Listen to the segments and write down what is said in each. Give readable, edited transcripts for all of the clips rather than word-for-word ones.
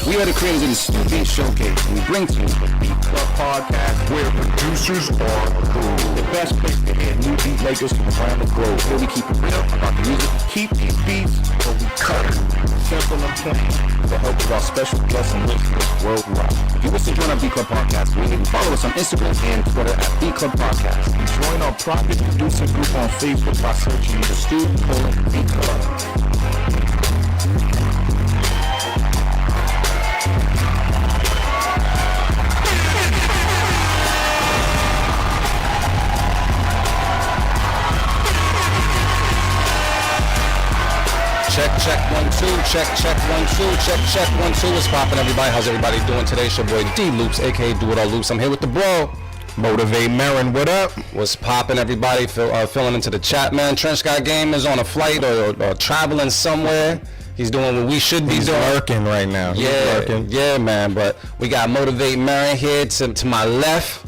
We are the creators of the Studio Showcase, and we bring to you the Beat Club Podcast, where producers are the best place to hear new beat makers from around the globe. Here we keep it real about the music. Keep these beats, but we cut it. Simple and plain, with the help of our special guests and listeners worldwide. If you wish to join our Beat Club Podcast, we need to follow us on Instagram and Twitter at Beat Club Podcast. And join our private producer group on Facebook by searching the Beat Club. Check 1 2, check 1 2, check 1 2. What's poppin', everybody? How's everybody doing today? It's your boy D Loops, aka Do It All Loops. I'm here with the bro, Motivate Marin. What up? What's poppin', everybody? Filling into the chat, man. Trench Guy Game is on a flight or traveling somewhere. He's doing what we should be doing. Working right now. Yeah, man. But we got Motivate Marin here to my left.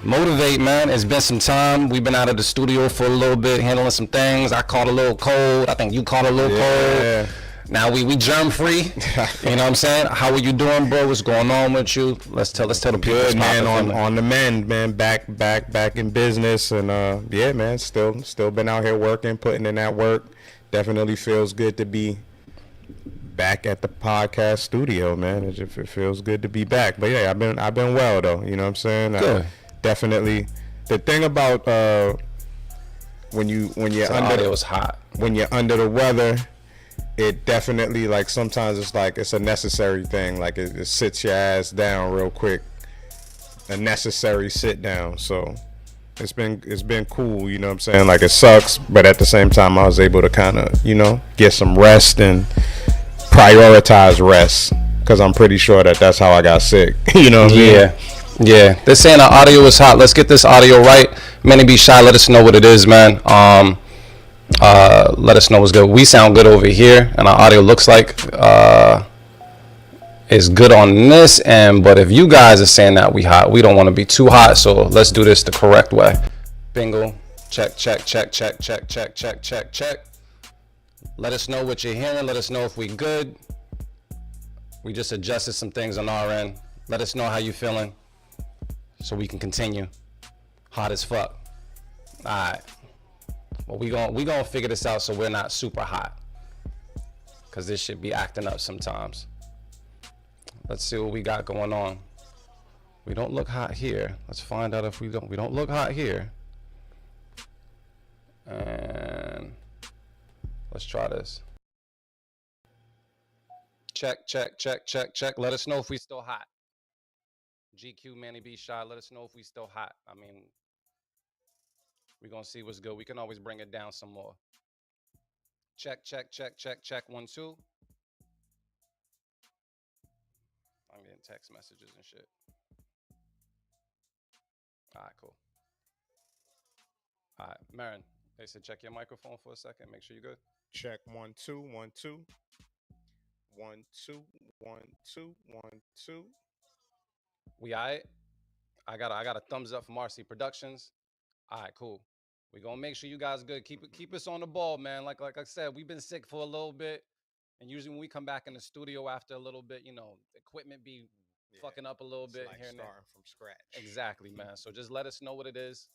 Motivate, man. It's been some time. We've been out of the studio for a little bit, handling some things. I caught a little cold. I think you caught a little cold. Now we germ free. You know what I'm saying? How are you doing, bro? What's going on with you? Let's tell the people. Good, man. On the mend, man. Back in business, and yeah, man. Still been out here working, putting in that work. Definitely feels good to be back at the podcast studio, man. It feels good to be back. But yeah, I've been well though. You know what I'm saying? Good. Definitely. The thing about when you're under, it was hot. When you're under the weather, it definitely, like, sometimes it's like it's a necessary thing. Like it sits your ass down real quick. A necessary sit down. So it's been cool. You know what I'm saying? Like, it sucks, but at the same time, I was able to kind of, get some rest and prioritize rest, because I'm pretty sure that's how I got sick. You know what I mean? Yeah. They're saying our audio is hot. Let's get this audio right. Manny B Shy, let us know what it is, man. Let us know what's good. We sound good over here, and our audio looks like it's good on this end. But if you guys are saying that we hot, we don't want to be too hot, so let's do this the correct way. Bingo. Check, check, check, check, check, check, check, check, check. Let us know what you're hearing. Let us know if we good. We just adjusted some things on our end. Let us know how you feeling so we can continue. Hot as fuck. All right. Well, we gonna figure this out so we're not super hot, cause this shit be acting up sometimes. Let's see what we got going on. We don't look hot here. Let's find out if we don't look hot here. And let's try this. Check, check, check, check, check. Let us know if we still hot. GQ, Manny B. Shy, let us know if we still hot. I mean, we're gonna see what's good. We can always bring it down some more. Check, check, check, check, check. 1, 2. I'm getting text messages and shit. All right, cool. All right, Marin, they said check your microphone for a second. Make sure you're good. Check 1 2 1 2 1 2 1 2 1 2. We all right? I got a thumbs up from RC Productions. All right, cool. We gonna make sure you guys good. Keep us on the ball, man. Like I said, we've been sick for a little bit, and usually when we come back in the studio after a little bit, you know, the equipment be fucking up a little bit like here and there. starting from scratch. Exactly, man. So just let us know what it is,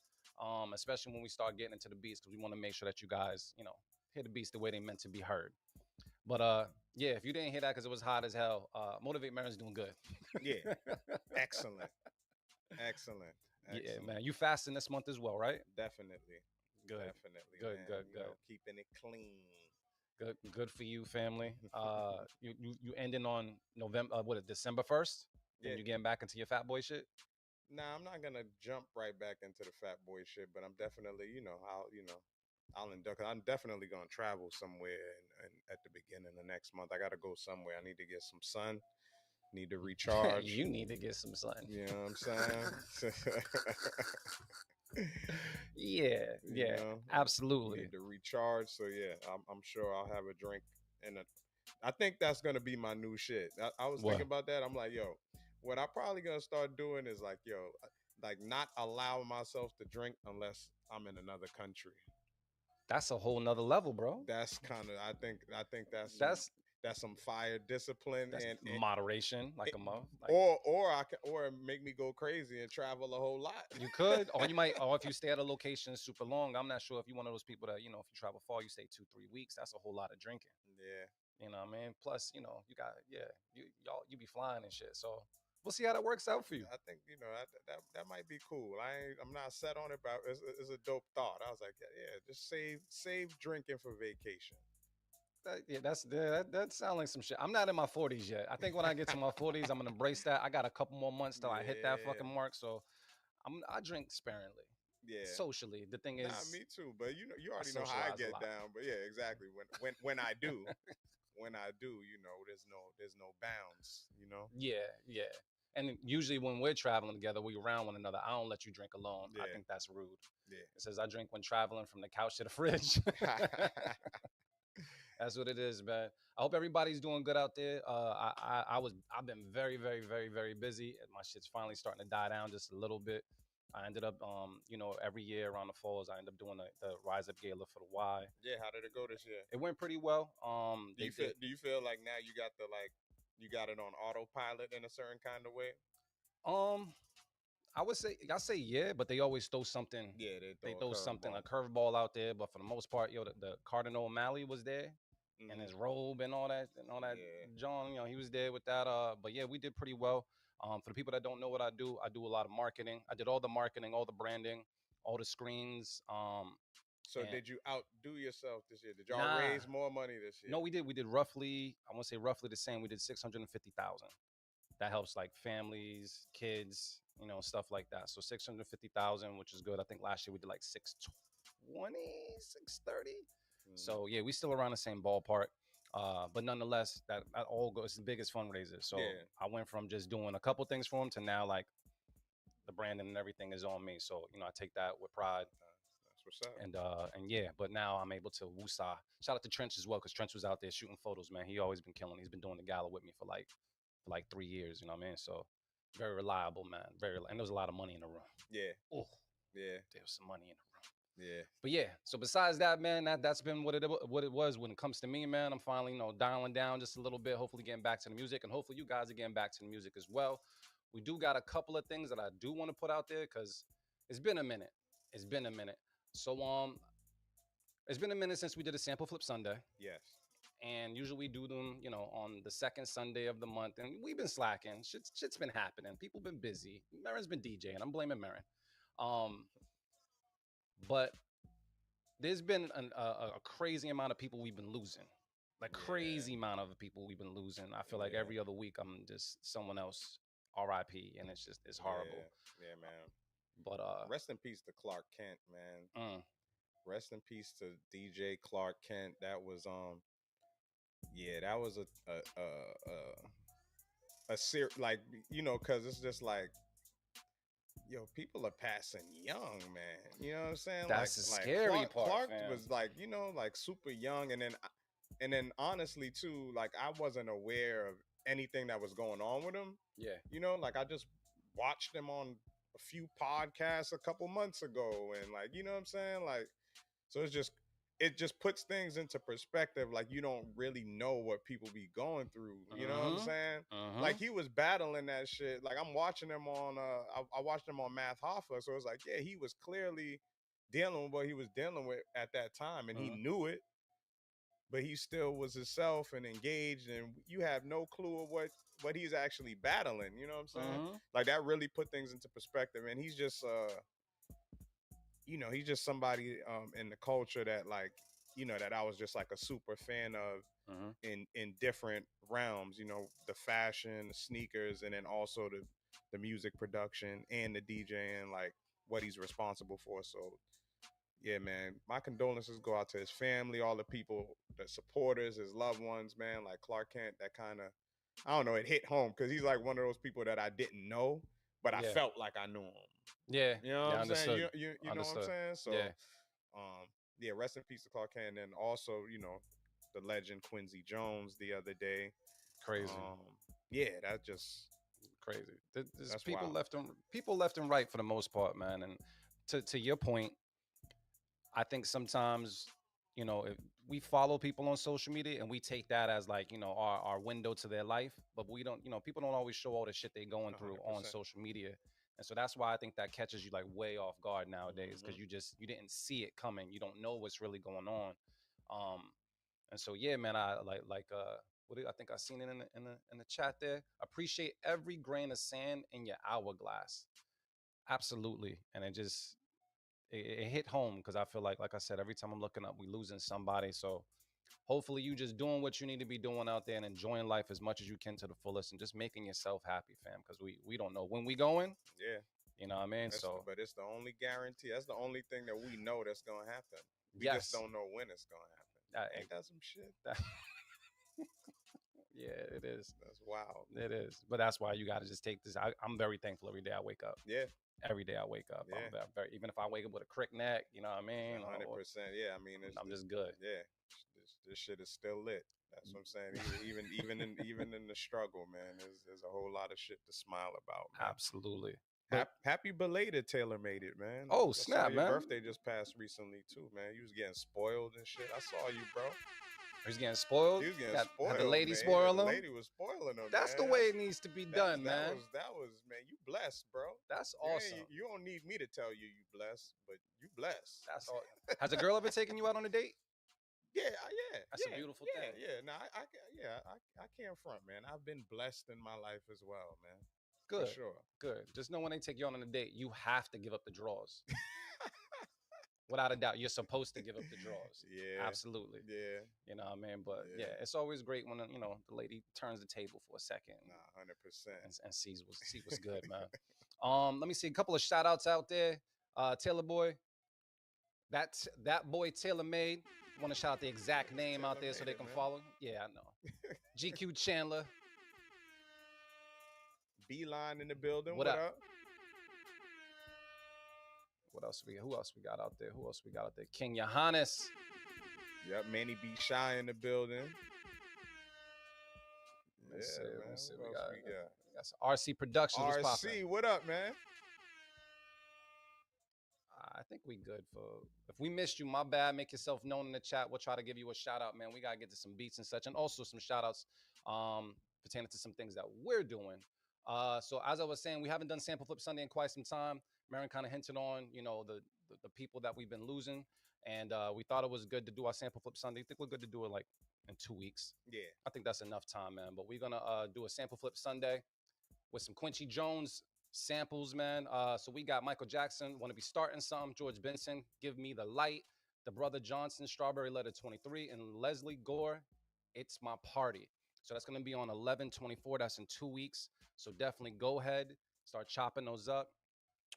especially when we start getting into the beats, because we want to make sure that you guys, you know, hear the beats the way they meant to be heard. But yeah, if you didn't hear that because it was hot as hell, Motivate Marin's doing good. Yeah, excellent, excellent. Yeah, man. You fasting this month as well, right? Definitely. Good. Definitely. Good, man. good, You good. know, keeping it clean. Good for you, family. You ending on November, December 1st? Then you getting back into your fat boy shit? Nah, I'm not gonna jump right back into the fat boy shit, but I'm definitely, I'll indulge. I'm definitely gonna travel somewhere and at the beginning of next month. I gotta go somewhere. I need to get some sun. Need to recharge. You need to get some sun. You know what I'm saying? Yeah, You know, absolutely. Need to recharge. So yeah, I'm sure I'll have a drink, and I think that's gonna be my new shit. I was thinking about that. I'm like, yo, what I'm probably gonna start doing is like, like not allow myself to drink unless I'm in another country. That's a whole nother level, bro. That's kind of I think that's some fire discipline that's and moderation, like a month. Like, or make me go crazy and travel a whole lot. You could, or you might, or if you stay at a location super long. I'm not sure if you're one of those people that, you know, if you travel far, you stay 2-3 weeks. That's a whole lot of drinking. Yeah. You know what I mean? Plus, you know, you be flying and shit. So we'll see how that works out for you. I think that might be cool. I'm not set on it, but it's a dope thought. I was like, yeah, just save drinking for vacation. That sounds like some shit. I'm not in my 40s yet. I think when I get to my 40s, I'm gonna embrace that. I got a couple more months till I hit that fucking mark. So I drink sparingly. Yeah. Socially, the thing is. Nah, me too. But you already know how I get down. But yeah, exactly. When I do. When I do, there's no bounds, Yeah. And usually when we're traveling together, we're around one another. I don't let you drink alone. Yeah. I think that's rude. Yeah. It says I drink when traveling from the couch to the fridge. That's what it is, man. I hope everybody's doing good out there. I've been very, very, very, very busy. My shit's finally starting to die down just a little bit. I ended up, every year around the falls, I end up doing the Rise Up Gala for the Y. Yeah, how did it go this year? It went pretty well. Do you feel like now you got it on autopilot in a certain kind of way? I say yeah, but they always throw something. Yeah, they throw something, a curveball out there. But for the most part, the Cardinal O'Malley was there. Mm-hmm. And his robe and all that yeah. John, he was there with that. But yeah, we did pretty well. For the people that don't know what I do a lot of marketing. I did all the marketing, all the branding, all the screens. So did you outdo yourself this year? Did y'all raise more money this year? No, we did. We did roughly, I want to say roughly the same. We did 650,000. That helps like families, kids, stuff like that. So 650,000, which is good. I think last year we did like 620, 630. So yeah, we still around the same ballpark, but nonetheless, that all goes the biggest fundraiser. So yeah. I went from just doing a couple things for him to now like the branding and everything is on me. So I take that with pride. That's what's up. And yeah, but now I'm able to woosah. Shout out to Trench as well, because Trench was out there shooting photos. Man, he always been killing. He's been doing the gala with me for like 3 years. You know what I mean? So very reliable, man. And there was a lot of money in the room. Yeah. Ooh. Yeah. There's some money in the room. Yeah. But yeah, so besides that, man, that's been what it was when it comes to me, man. I'm finally, dialing down just a little bit, hopefully getting back to the music, and hopefully you guys are getting back to the music as well. We do got a couple of things that I do want to put out there because it's been a minute. It's been a minute. So it's been a minute since we did a Sample Flip Sunday. Yes. And usually we do them, on the second Sunday of the month. And we've been slacking. Shit's been happening. People been busy. Marin's been DJing. I'm blaming Marin. But there's been a crazy amount of people we've been losing. Like crazy amount of people we've been losing. I feel like every other week I'm just someone else RIP, and it's horrible. Yeah, man. But rest in peace to Clark Kent, man. Rest in peace to DJ Clark Kent. That was that was a like, because it's just like, yo, people are passing young, man. You know what I'm saying? That's the scary part. Clark fam. was like, like super young, and then honestly too, like I wasn't aware of anything that was going on with him. Yeah. Like I just watched him on a few podcasts a couple months ago, and like, you know what I'm saying? Like, so it just puts things into perspective. Like, you don't really know what people be going through. You know what I'm saying? Like, he was battling that shit. Like, I'm watching him on, I watched him on Math Hoffa. So it's like, yeah, he was clearly dealing with what he was dealing with at that time. And he knew it, but he still was himself and engaged. And you have no clue of what he's actually battling. You know what I'm saying? Like, that really put things into perspective. And he's just, he's just somebody in the culture that, like, that I was just like a super fan of in different realms, the fashion, the sneakers, and then also the music production and the DJing, like what he's responsible for. So yeah, man, my condolences go out to his family, all the people, the supporters, his loved ones, man. Like Clark Kent, that kind of, I don't know, it hit home because he's like one of those people that I didn't know, but I felt like I knew him. Yeah. You know what I'm saying? You know Understood. what I'm saying? So, rest in peace to Clark Kent. And then also, the legend Quincy Jones the other day. Crazy. That just crazy. There's that's people wild. people left and right for the most part, man. And to your point, I think sometimes, if we follow people on social media and we take that as like, our window to their life, but we don't, people don't always show all the shit they're going through 100%. On social media. And so that's why I think that catches you like way off guard nowadays, because you didn't see it coming. You don't know what's really going on. And so, yeah, man, I I think I seen it in the chat there. Appreciate every grain of sand in your hourglass. Absolutely. And it hit home because I feel like I said, every time I'm looking up, we losing somebody. So hopefully you just doing what you need to be doing out there and enjoying life as much as you can to the fullest and just making yourself happy, fam. Because we don't know when we going. Yeah. You know what I mean? But it's the only guarantee. That's the only thing that we know that's going to happen. We just don't know when it's going to happen. Ain't that some shit? Yeah, it is. That's wild. It is. But that's why you got to just take this. I'm very thankful every day I wake up. Yeah. Every day I wake up. Yeah. I'm very, even if I wake up with a crick neck, you know what I mean? 100%. Yeah, I mean, I'm just good. Yeah, this shit is still lit. That's what I'm saying. Even in the struggle, man, there's a whole lot of shit to smile about. Man. Absolutely. Happy belated Taylor Made It, man. Oh, snap, your man. birthday just passed recently too, man. You was getting spoiled and shit. I saw you, bro. He was getting spoiled. He was getting spoiled. Had the lady man. spoil him. The lady was spoiling him. That's man. the way it needs to be done, man. That was, man. You blessed, bro. That's awesome. You don't need me to tell you blessed, but you blessed. That's all. Has a girl ever taken you out on a date? Yeah. That's a beautiful thing. Yeah. No, I can't front, man. I've been blessed in my life as well, man. Good. For sure. Good. Just know when they take you out on a date, you have to give up the draws. Without a doubt, you're supposed to give up the draws. Yeah. Absolutely. Yeah. You know what I mean? But yeah, it's always great when, the lady turns the table for a second. Nah, 100%. And see what's good, man. Let me see a couple of shout outs out there. Taylor Boy. That boy Taylor Made. Want to shout out the exact name out there so they can follow. Yeah, I know. GQ Chandler. Beeline in the building. What up? Who else we got out there? King Johannes. Yep, Manny B. Shy in the building. Let's see. We got some RC Productions. RC, what up, man? think we good for. If we missed you, my bad. Make yourself known in the chat. We'll try to give you a shout out, man. We gotta get to some beats and such, and also some shout outs pertaining to some things that we're doing. So as I was saying, we haven't done Sample Flip Sunday in quite some time. Marin kind of hinted on, the people that we've been losing, and we thought it was good to do our Sample Flip Sunday. I think we're good to do it like in 2 weeks. Yeah. I think that's enough time, man. But we're gonna do a Sample Flip Sunday with some Quincy Jones samples, man. So we got Michael Jackson, Want to Be Starting Something, George Benson, Give Me the Light, The Brother Johnson, Strawberry Letter 23, and Leslie Gore, It's My Party. So that's going to be on 11/24. That's in 2 weeks. So definitely go ahead, start chopping those up.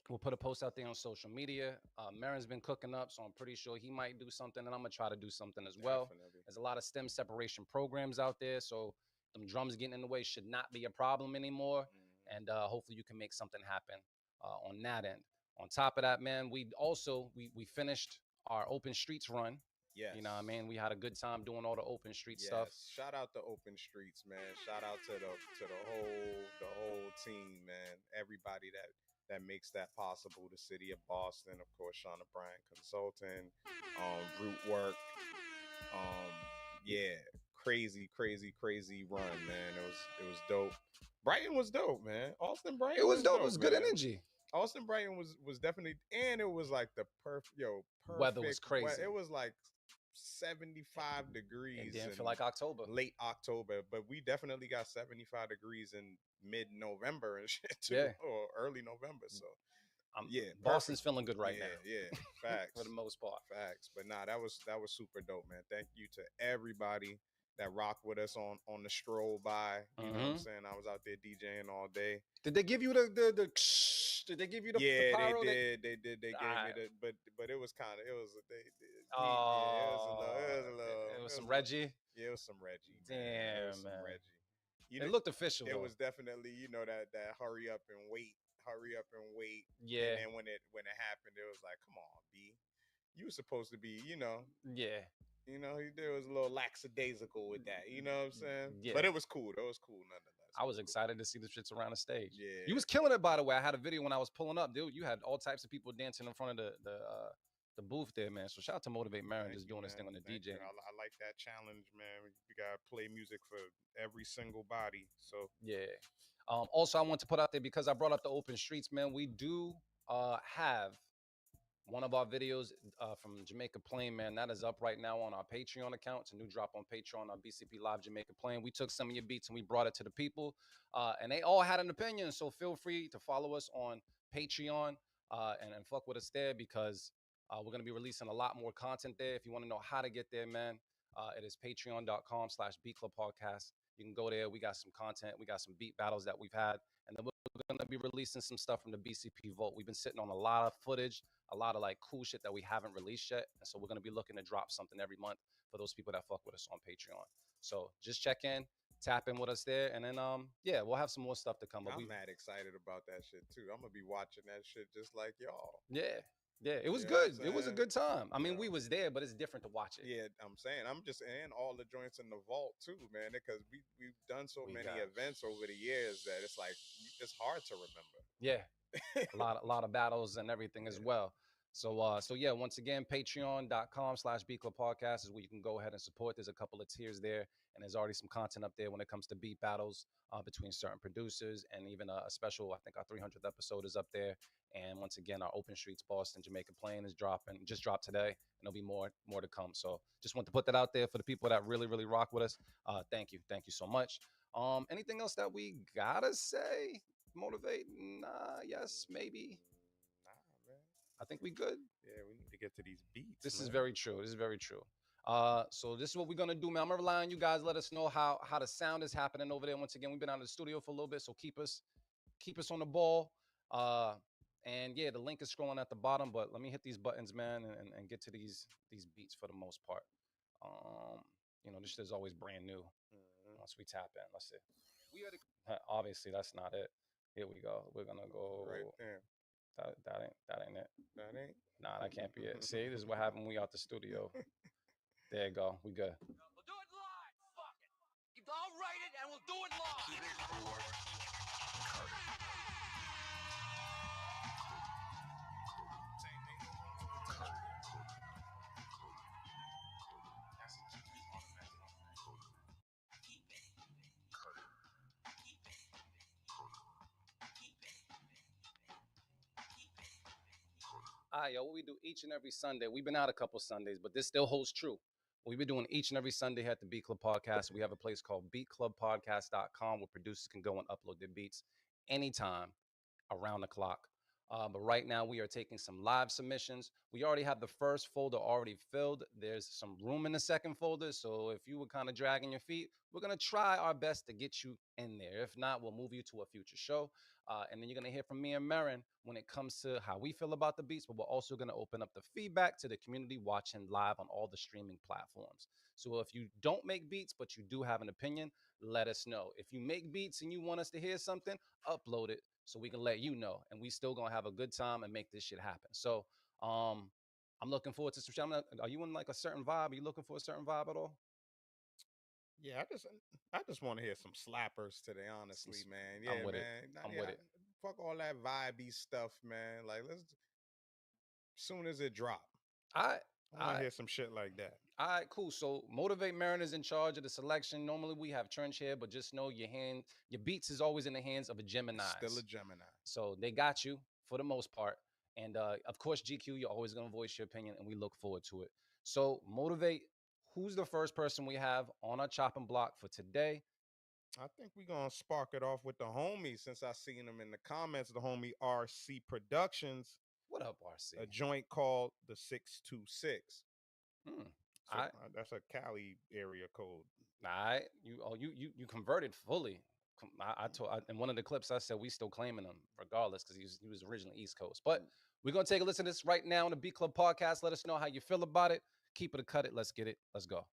We'll put a post out there on social media. Marin's been cooking up, so I'm pretty sure he might do something, and I'm going to try to do something as well. Definitely. There's a lot of stem separation programs out there, so them drums getting in the way should not be a problem anymore. And hopefully you can make something happen on that end. On top of that, man, we finished our Open Streets run. Yes. You know what I mean? We had a good time doing all the Open Street stuff. Shout out to Open Streets, man. Shout out to the whole team, man. Everybody that makes that possible. The city of Boston, of course, Shauna Bryant Consulting, Root Work. Yeah, crazy run, man. It was dope. Brighton was dope, man. Austin Brighton. It was dope. It was good man. energy. Austin Brighton was definitely, and it was like the perfect. Weather was crazy. It was like 75 degrees. It didn't feel like October. Late October, but we definitely got 75 degrees in mid-November and shit too, Yeah. or early November. So Boston's feeling good right now. Yeah, facts. For the most part. Facts. But nah, that was super dope, man. Thank you to everybody that rocked with us on the stroll by. You know what I'm saying? I was out there DJing all day. Did they give you the did they give you the Yeah, pyro? they did. They gave me the, but it was kind of, it was it was some Reggie. Yeah, it was some Reggie. Damn, It was some man. Reggie. It looked official. It though. was definitely, that hurry up and wait. Yeah. And then when it happened, it was like, come on, B. You were supposed to be, Yeah. There was a little lackadaisical with that. You know what I'm saying? Yeah. But it was cool. It was cool nonetheless. I was excited to see the shits around the stage. Yeah. You was killing it, by the way. I had a video when I was pulling up, dude. You had all types of people dancing in front of the booth there, man. So shout out to Motivate Marin just doing this thing on the DJ. I like that challenge, man. You gotta play music for every single body. So yeah. Also, I want to put out there, because I brought up the Open Streets, man. We do have one of our videos from Jamaica Plain, man. That is up right now on our Patreon account. It's a new drop on Patreon, our BCP Live Jamaica Plain. We took some of your beats and we brought it to the people, and they all had an opinion. So feel free to follow us on Patreon and fuck with us there, because we're going to be releasing a lot more content there. If you want to know how to get there, man, it is patreon.com/beatclubpodcast. You can go there. We got some content. We got some beat battles that we've had. And then we're going to be releasing some stuff from the BCP Vault. We've been sitting on a lot of footage, a lot of like cool shit that we haven't released yet. And so we're going to be looking to drop something every month for those people that fuck with us on Patreon. So just check in, tap in with us there. And then, we'll have some more stuff to come. But I'm mad excited about that shit too. I'm going to be watching that shit just like y'all. Yeah. Yeah, it was good. It was a good time. I mean, we was there, but it's different to watch it. Yeah, I'm saying, I'm just in all the joints in the vault too, man, because we've done so many events over the years that it's like, it's hard to remember. Yeah, a lot of battles and everything as well. So once again, patreon.com/beatclubpodcast is where you can go ahead and support. There's a couple of tiers there, and there's already some content up there when it comes to beat battles between certain producers, and even a special, I think our 300th episode is up there. And once again, our Open Streets Boston Jamaica Plain is just dropped today, and there'll be more to come. So just want to put that out there for the people that really, really rock with us. Thank you so much. Anything else that we gotta say? Motivate? Nah, yes, maybe. I think we good. Yeah, we need to get to these beats. This is very true. So this is what we're gonna do, man. I'm gonna rely on you guys. Let us know how the sound is happening over there. Once again, we've been out of the studio for a little bit, so keep us on the ball. And yeah, the link is scrolling at the bottom, but let me hit these buttons, man, and get to these beats for the most part. This shit is always brand new. Once we tap in, let's see. Obviously that's not it. Here we go. We're gonna go right there. That ain't it. That ain't? Nah, that can't be it. See, this is what happened when we out the studio. There you go. We good. We'll do it live. Fuck it. I'll write it and we'll do it live. Yo, what we do each and every Sunday. We've been out a couple Sundays, but this still holds true. We've been doing each and every Sunday here at the Beat Club Podcast. We have a place called beatclubpodcast.com where producers can go and upload their beats anytime around the clock. But right now we are taking some live submissions. We already have the first folder already filled. There's some room in the second folder. So if you were kind of dragging your feet, we're going to try our best to get you in there. If not, we'll move you to a future show. And then you're going to hear from me and Marin when it comes to how we feel about the beats, but we're also going to open up the feedback to the community watching live on all the streaming platforms. So if you don't make beats, but you do have an opinion, let us know. If you make beats and you want us to hear something, upload it so we can let you know. And we still going to have a good time and make this shit happen. So I'm looking forward to some shit. Are you in like a certain vibe? Are you looking for a certain vibe at all? Yeah, I just want to hear some slappers today, honestly, man. Yeah, I'm with it. man. I'm with it. Fuck all that vibey stuff, man. Like, let's soon as it drop, I want to hear some shit like that. All right, cool. So Motivate Marin is in charge of the selection. Normally we have Trench here, but just know your beats is always in the hands of a Gemini. Still a Gemini. So they got you for the most part. And of course, GQ, you're always going to voice your opinion, and we look forward to it. So Motivate, who's the first person we have on our chopping block for today? I think we're going to spark it off with the homie, since I seen him in the comments, the homie RC Productions. What up, RC? A joint called the 626. So All right. That's a Cali area code. All right. You converted fully. I told in one of the clips I said we still claiming him regardless because he was originally East Coast. But we're gonna take a listen to this right now on the Beat Club Podcast. Let us know how you feel about it. Keep it or cut it. Let's get it. Let's go.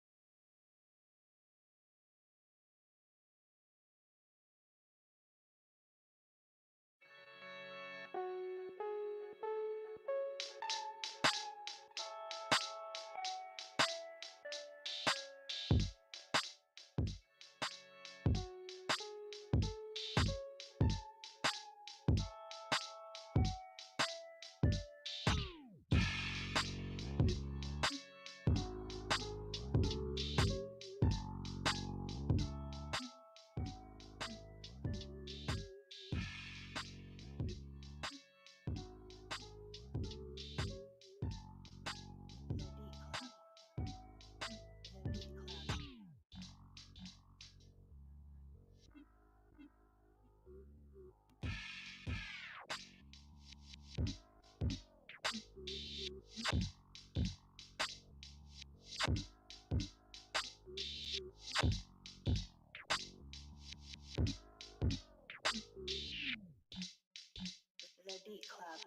Beat Club.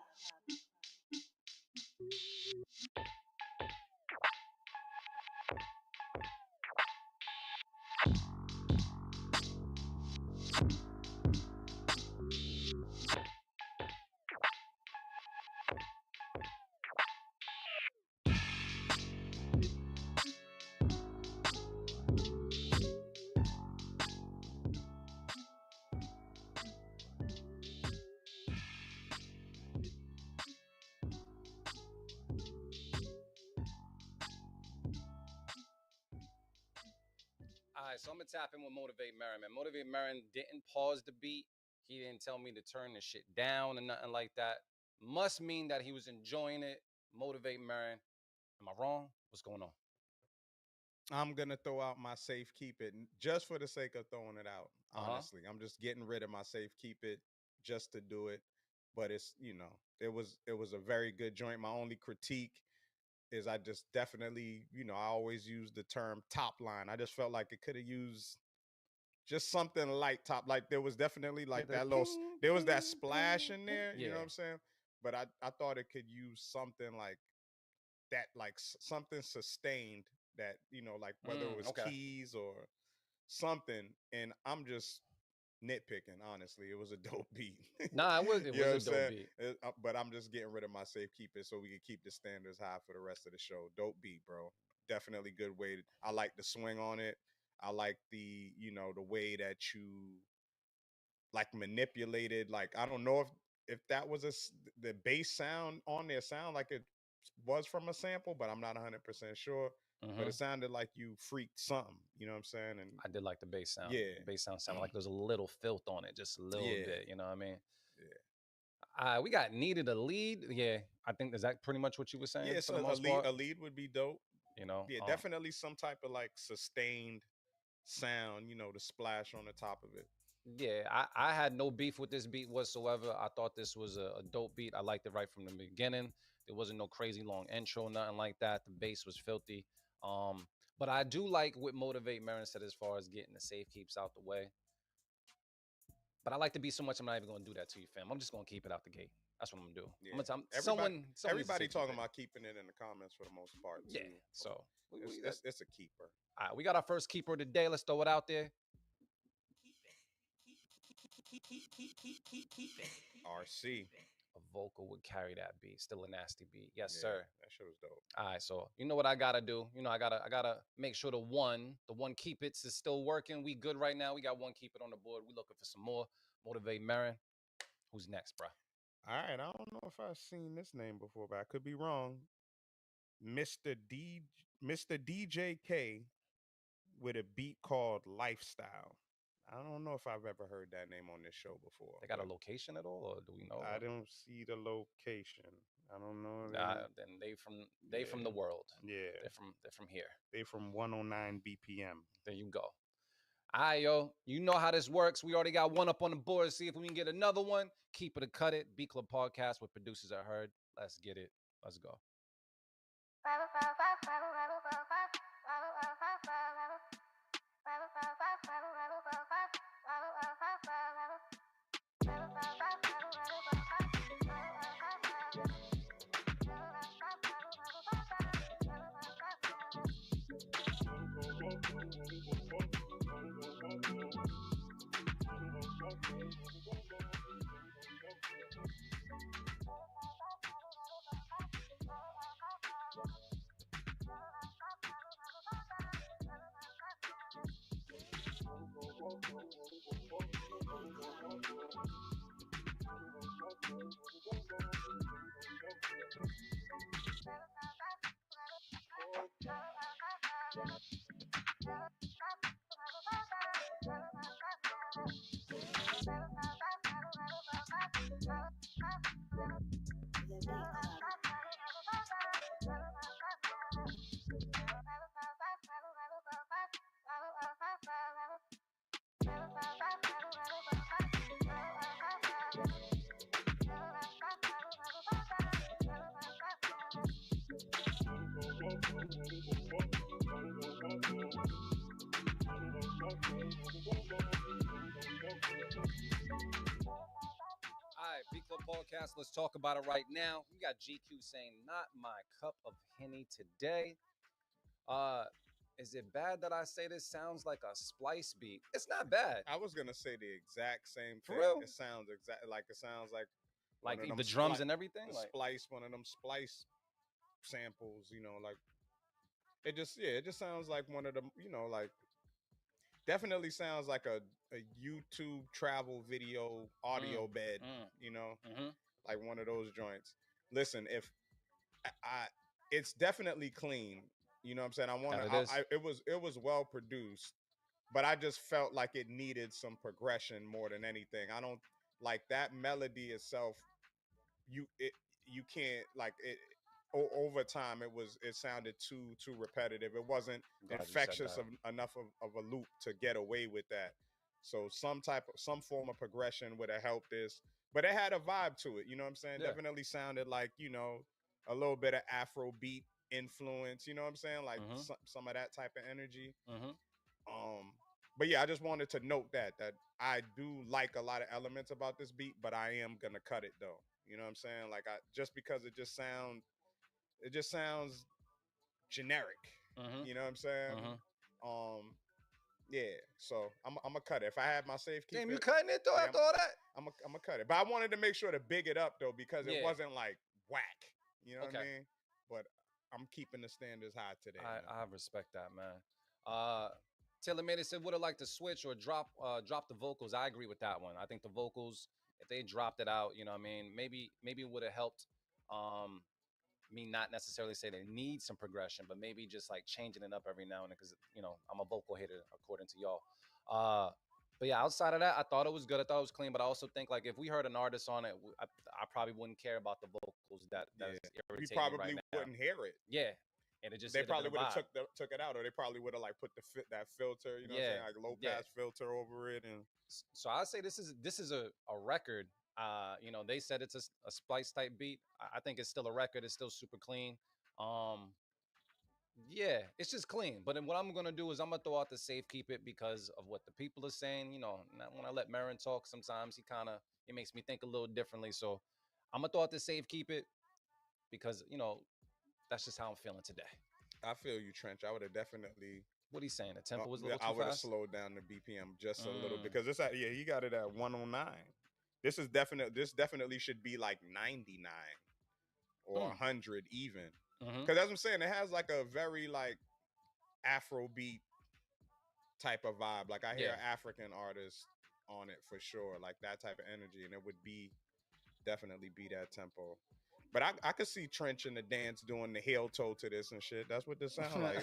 All right, so I'm gonna tap in with Motivate Marin, man. Motivate Marin didn't pause the beat. He didn't tell me to turn the shit down and nothing like that. Must mean that he was enjoying it. Motivate Marin. Am I wrong? What's going on? I'm gonna throw out my safe keep it just for the sake of throwing it out. Honestly, I'm just getting rid of my safe keep it just to do it. But it's it was a very good joint. My only critique is I just definitely I always use the term top line. I just felt like it could have used just something light top. Like there was definitely like that little there was that splash in there. You know what I'm saying? But I thought it could use something like that, like something sustained that like whether it was keys or something. And I'm just nitpicking, honestly. It was a dope beat. Nah, it was a dope beat. But I'm just getting rid of my safe keep it so we can keep the standards high for the rest of the show. Dope beat, bro. Definitely good way. I like the swing on it. I like the the way that you like manipulated. Like I don't know if that was the bass sound on there sound like it was from a sample, but I'm not 100% sure. But it sounded like you freaked something, you know what I'm saying? And I did like the bass sound. Yeah. The bass sound sounded like there's a little filth on it, just a little bit, you know what I mean? Yeah. We got needed a lead. Yeah, I think is that pretty much what you were saying Yeah, for so the most part. a lead would be dope. You know, Yeah, definitely some type of like sustained sound, to splash on the top of it. yeah, I had no beef with this beat whatsoever. I thought this was a dope beat. I liked it right from the beginning. There wasn't no crazy long intro, nothing like that. The bass was filthy. But I do like what Motivate Marin said as far as getting the safe keeps out the way. But I like the beat so much, I'm not even gonna do that to you, fam. I'm just gonna keep it out the gate. That's what I'm gonna do. Yeah. I'm gonna tell Everybody, someone needs to everybody safekeep talking it. about keeping it in the comments for the most part. Yeah. Too. So It's a keeper. all right, we got our first keeper of the day. Let's throw it out there. RC. A vocal would carry that beat. Still a nasty beat. Yes, Yeah, sir. That shit was dope. All right, so you know what I gotta do. I gotta make sure the one keep it is still working. We good right now. We got one keep it on the board. We looking for some more. Motivate Marin. Who's next, bro? All right, I don't know if I've seen this name before, but I could be wrong. Mr. DJ K with a beat called Lifestyle. I don't know if I've ever heard that name on this show before. They got a location at all, or do we know? I don't see the location. I don't know. Then they from the world. Yeah, They're from here. they from 109 BPM. There you go. All right, yo. You know how this works. We already got one up on the board. See if we can get another one. Keep it or cut it. Beat Club Podcast with producers I heard. Let's get it. Let's go. Beat Club Podcast. Let's talk about it right now. We got GQ saying, "Not my cup of Henny today." Is it bad that I say this sounds like a splice beat? It's not bad. I was gonna say the exact same thing. For real? It sounds like the drums and everything. The Like, splice, one of them splice samples. Like it just sounds like one of them. Like definitely sounds like a YouTube travel video audio bed. Like one of those joints. Listen, if it's definitely clean. You know what I'm saying? It was well produced, but I just felt like it needed some progression more than anything. I don't like that melody itself. You can't like it. Over time, it sounded too repetitive. It wasn't infectious enough of a loop to get away with that. So some form of progression would have helped this, but it had a vibe to it. You know what I'm saying? Yeah. Definitely sounded like a little bit of Afro beat influence. You know what I'm saying? Like some of that type of energy. But yeah, I just wanted to note that I do like a lot of elements about this beat, but I am gonna cut it though. You know what I'm saying? Like just because it just sounds generic. You know what I'm saying? Yeah. So I'm gonna cut it. If I had my safe keep, damn, you cutting it though after all that? I'm gonna cut it. But I wanted to make sure to big it up though, because it wasn't like whack. You know what I mean? But I'm keeping the standards high today. I respect that, man. Taylor Made It said would have liked to switch or drop the vocals. I agree with that one. I think the vocals, if they dropped it out, you know what I mean, maybe it would have helped me not necessarily say they need some progression, but maybe just like changing it up every now and then, because I'm a vocal hater according to y'all. But yeah, outside of that, I thought it was good. I thought it was clean. But I also think like if we heard an artist on it, I probably wouldn't care about the vocals that Yeah. is We irritating probably me right now. wouldn't hear it. Yeah, and it just They it'd have probably been a would have vibe. took it out, or they probably would have like put that filter, you know what I'm Yeah, saying, like low yeah. pass filter over it, and So I say this is a record. You know, they said it's a splice type beat. I think it's still a record. It's still super clean. Yeah, it's just clean. But then what I'm gonna do is I'm gonna throw out the safe keep it because of what the people are saying. You know, when I let Marin talk, sometimes he makes me think a little differently. So I'm gonna throw out the safe keep it because that's just how I'm feeling today. I feel you, Trench. I would have definitely. What he's saying, the tempo was a little I too would have fast. slowed down the BPM just a little Mm. because he got it at 109. This definitely should be like 99 or 100 even. Because as I'm saying, it has like a very like Afrobeat type of vibe. Like I hear African artists on it for sure, like that type of energy, and it would definitely be that tempo. But I could see Trench in the dance doing the heel toe to this and shit. That's what this sounds like.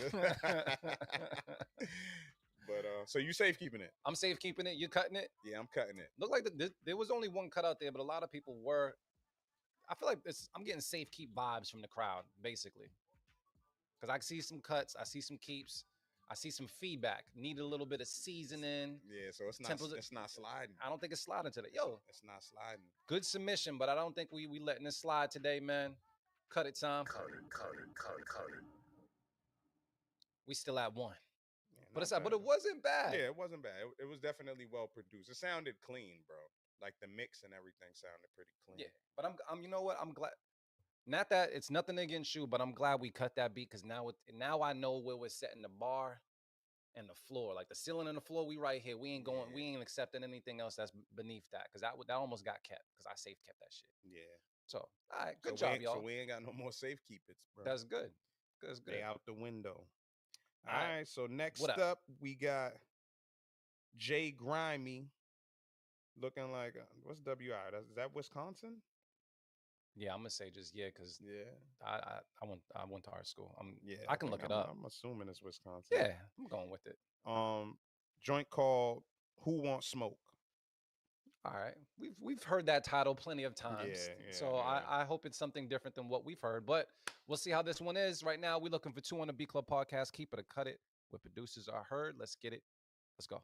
But so you safe keeping it? I'm safe keeping it. You cutting it? Yeah, I'm cutting it. Look like there was only one cut out there, but a lot of people were. I feel like I'm getting safe keep vibes from the crowd, basically. Because I see some cuts, I see some keeps, I see some feedback. Need a little bit of seasoning. Yeah, so it's not sliding. I don't think it's sliding today. Yo, it's not sliding. Good submission, but I don't think we letting it slide today, man. Cut it, Tom. Cut it. We still at 1. Yeah, but it wasn't bad. Yeah, it wasn't bad. It was definitely well produced. It sounded clean, bro. Like the mix and everything sounded pretty clean. Yeah, but I'm you know what? I'm glad. Not that it's nothing against you, but I'm glad we cut that beat because now I know where we're setting the bar and the floor, like the ceiling and the floor. We right here. We ain't accepting anything else that's beneath that because that almost got kept because I safe kept that shit. Yeah. So all right, good job, y'all. So we ain't got no more safe keep it, bro. That's good. That's good. They out the window. All right. So next up we got Jay Grimy, looking like what's WI? Is that Wisconsin? Yeah, I'm gonna say just because I went to art school. I can look it up. I'm assuming it's Wisconsin. Yeah, I'm going with it. Joint called Who Wants Smoke. All right, we've heard that title plenty of times, I hope it's something different than what we've heard. But we'll see how this one is. Right now, we're looking for 2 on the Beat Club podcast. Keep it or cut it. Where producers are heard. Let's get it. Let's go.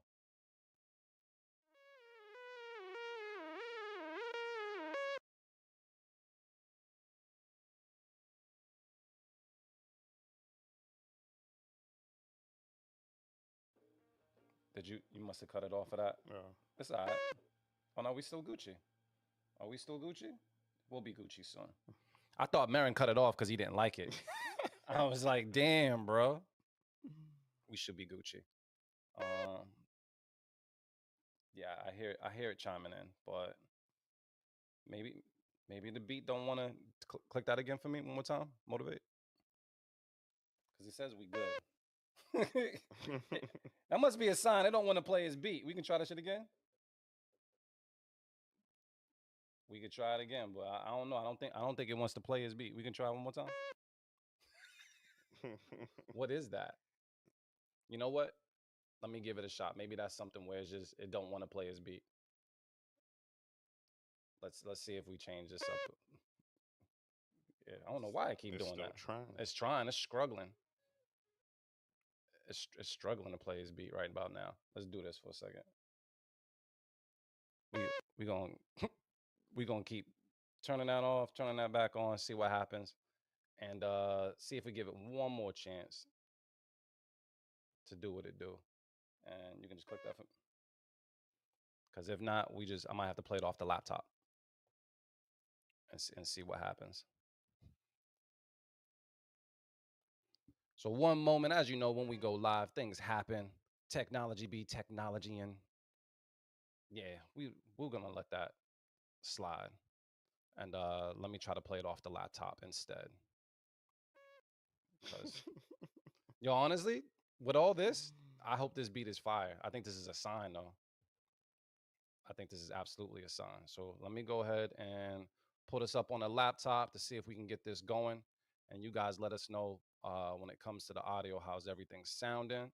Did you must have cut it off of that? Yeah. It's all right. Oh no, we still Gucci. Are we still Gucci? We'll be Gucci soon. I thought Marin cut it off because he didn't like it. I was like, damn, bro. We should be Gucci. Yeah, I hear it chiming in, but maybe the beat don't want to click that again for me one more time. Motivate. Because he says we good. That must be a sign they don't want to play his beat. We can try that shit again. We could try it again, but I don't know. I don't think it wants to play his beat. We can try one more time. What is that? You know what? Let me give it a shot. Maybe that's something where it don't want to play his beat. Let's see if we change this up. Yeah, I don't know why I keep doing that. It's trying. It's struggling. It's struggling to play his beat right about now. Let's do this for a second. We gonna keep turning that off, turning that back on, see what happens, and see if we give it one more chance to do what it do. And you can just click that for, because if not, I might have to play it off the laptop and see what happens. So one moment, as you know, when we go live, things happen. Technology be technology, and yeah, we're gonna let that slide. And let me try to play it off the laptop instead. Because, yo, honestly, with all this, I hope this beat is fire. I think this is a sign, though. I think this is absolutely a sign. So let me go ahead and pull this up on a laptop to see if we can get this going. And you guys let us know when it comes to the audio, how's everything sounding.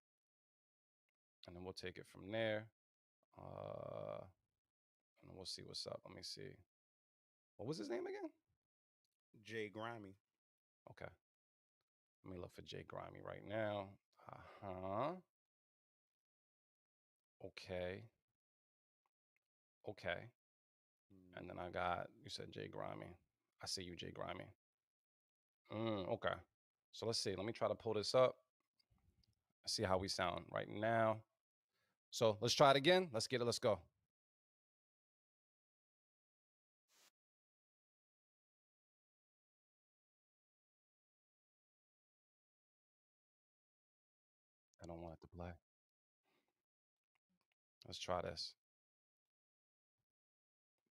And then we'll take it from there. And we'll see what's up. Let me see. What was his name again? Jay Grimy. Okay. Let me look for Jay Grimy right now. Okay. Okay. And then I got, you said Jay Grimy. I see you, Jay Grimy. Okay. So let's see. Let me try to pull this up. See how we sound right now. So let's try it again. Let's get it. Let's go. I don't want it to play. Let's try this.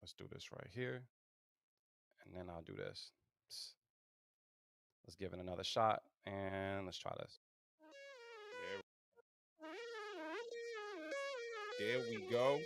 Let's do this right here. And then I'll do this. Let's give it another shot. And let's try this. There we go.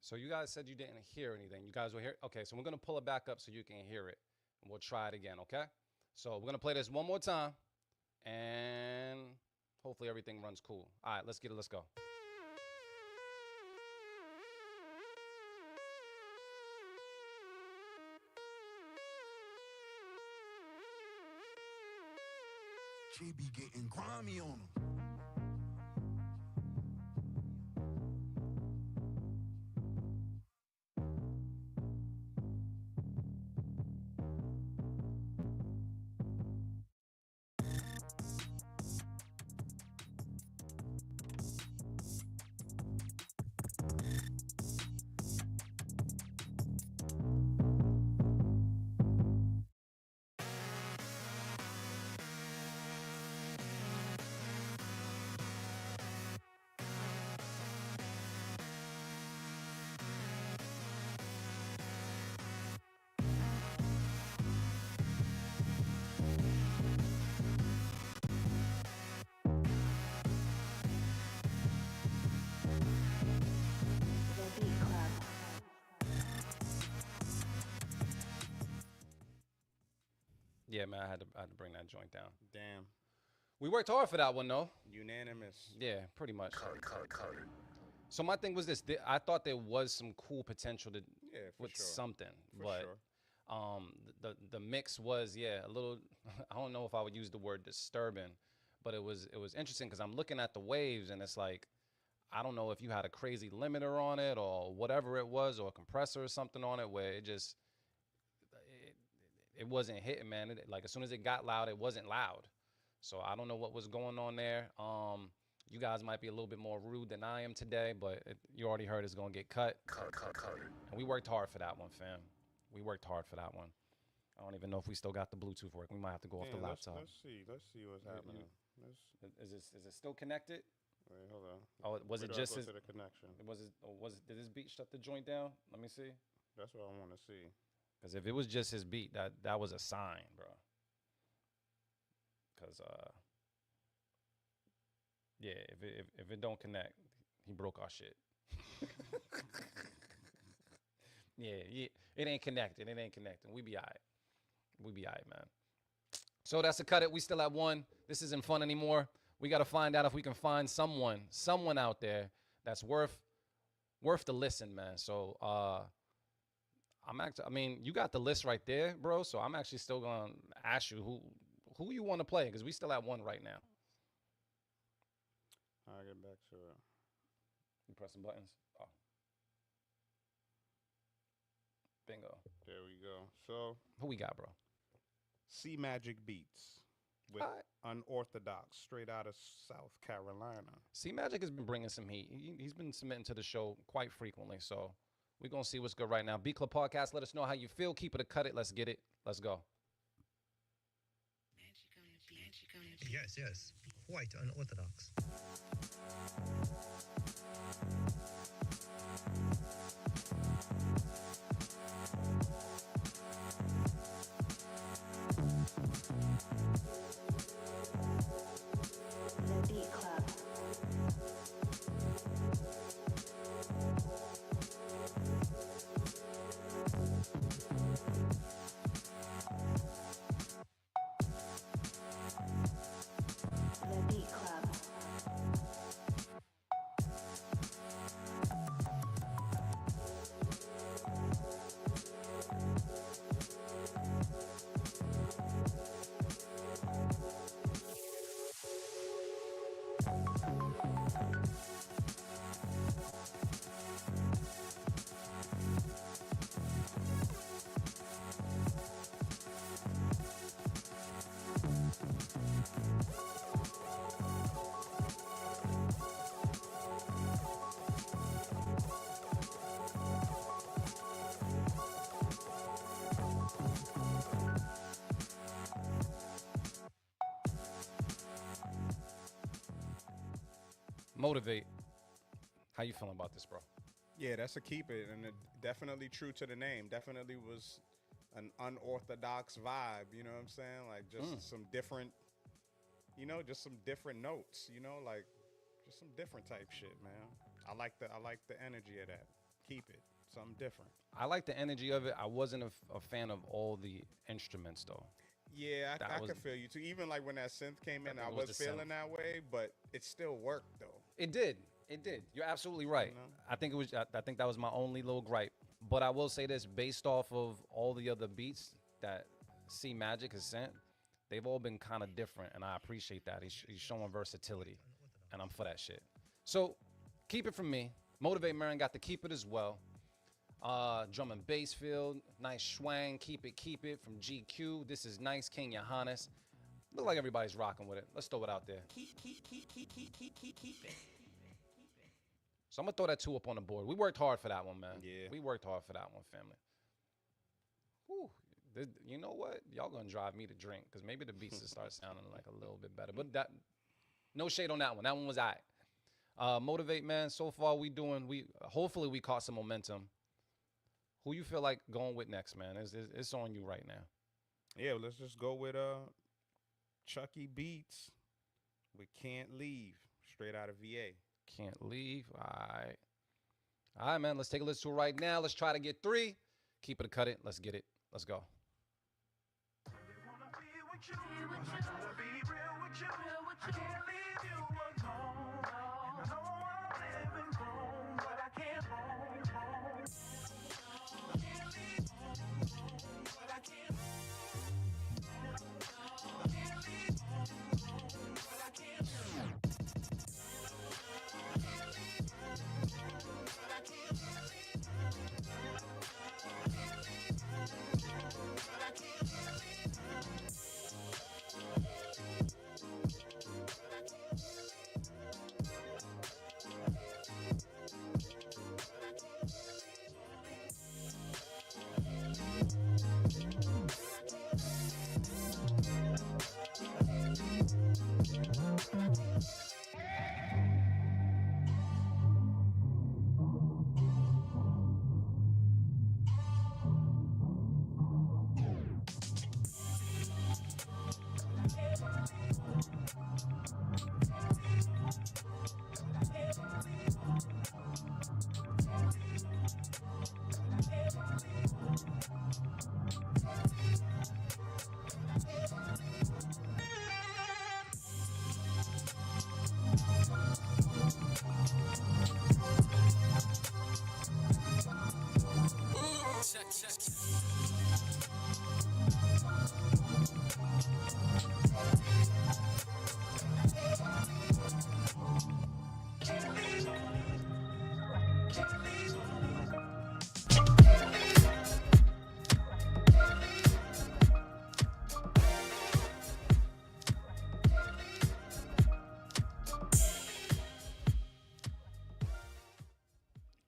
So you guys said you didn't hear anything. You guys will hear. Okay, so we're going to pull it back up so you can hear it. And we'll try it again, okay? So we're going to play this one more time. And hopefully everything runs cool. All right, let's get it. Let's go. KB getting grimy on him. Yeah, man, I had to bring that joint down. Damn. We worked hard for that one, though. Unanimous. Yeah, pretty much. So my thing was this: I thought there was some cool potential to with sure. something, For but sure. the mix was a little. I don't know if I would use the word disturbing, but it was interesting because I'm looking at the waves and it's like, I don't know if you had a crazy limiter on it or whatever it was, or a compressor or something on it, where it wasn't hitting, man. Like as soon as it got loud, it wasn't loud. So I don't know what was going on there. You guys might be a little bit more rude than I am today, but you already heard it's gonna get cut. And we worked hard for that one, fam. We worked hard for that one. I don't even know if we still got the Bluetooth work. We might have to go off the laptop. Let's see what's happening. Is it still connected? Wait, hold on. Oh, was it just to the connection? Did this beat shut the joint down? Let me see. That's what I want to see. Because if it was just his beat, that was a sign, bro. Because yeah, if it don't connect, he broke our shit. yeah, it ain't connected. It ain't connecting. We be all right. We be all right, man. So that's a cut it. We still at 1. This isn't fun anymore. We got to find out if we can find someone out there that's worth the listen, man. So you got the list right there, bro. So I'm actually still gonna ask you who you want to play, because we still at 1 right now. I'll get back to it. You pressing buttons? Oh. Bingo. There we go. So, Who we got, bro? C Magic Beats with Alright. Unorthodox, straight out of South Carolina. C Magic has been bringing some heat. He's been submitting to the show quite frequently. So we're going to see what's good right now. B Club Podcast, let us know how you feel. Keep it or cut it. Let's get it. Let's go. Yes. Quite unorthodox. The Beat Club. The Beat Club. Motivate. How you feeling about this, bro? Yeah, that's a keep it, and definitely true to the name. Definitely was an unorthodox vibe. You know what I'm saying? Like just some different, just some different notes. Like just some different type shit, man. I like the energy of that. Keep it. Something different. I like the energy of it. I wasn't a fan of all the instruments, though. Yeah, I was- could feel you too. Even like when that synth came in, I I think it was was the feeling synth. that way, but it still worked though. It did. It did. You're absolutely right. know? I think it was. I think that was my only little gripe. But I will say this: based off of all the other beats that C Magic has sent, they've all been kind of different, and I appreciate that. He's showing versatility, and I'm for that shit. So keep it from me. Motivate Marin got to keep it as well. Drum and bass field, nice schwang. Keep it from GQ. This is nice. King Johannes. Look like everybody's rocking with it. Let's throw it out there. So I'm gonna throw that 2 up on the board. We worked hard for that one, man. Yeah. We worked hard for that one, family. Whew. You know what? Y'all gonna drive me to drink because maybe the beats will start sounding like a little bit better. But that, no shade on that one. That one was alright. Motivate, man. So far hopefully we caught some momentum. Who you feel like going with next, man? It's on you right now. Yeah, let's just go with Chucky Beats with Can't Leave, straight out of VA. Can't leave. All right. All right, man. Let's take a listen to it right now. Let's try to get 3. Keep it or cut it. Let's get it. Let's go.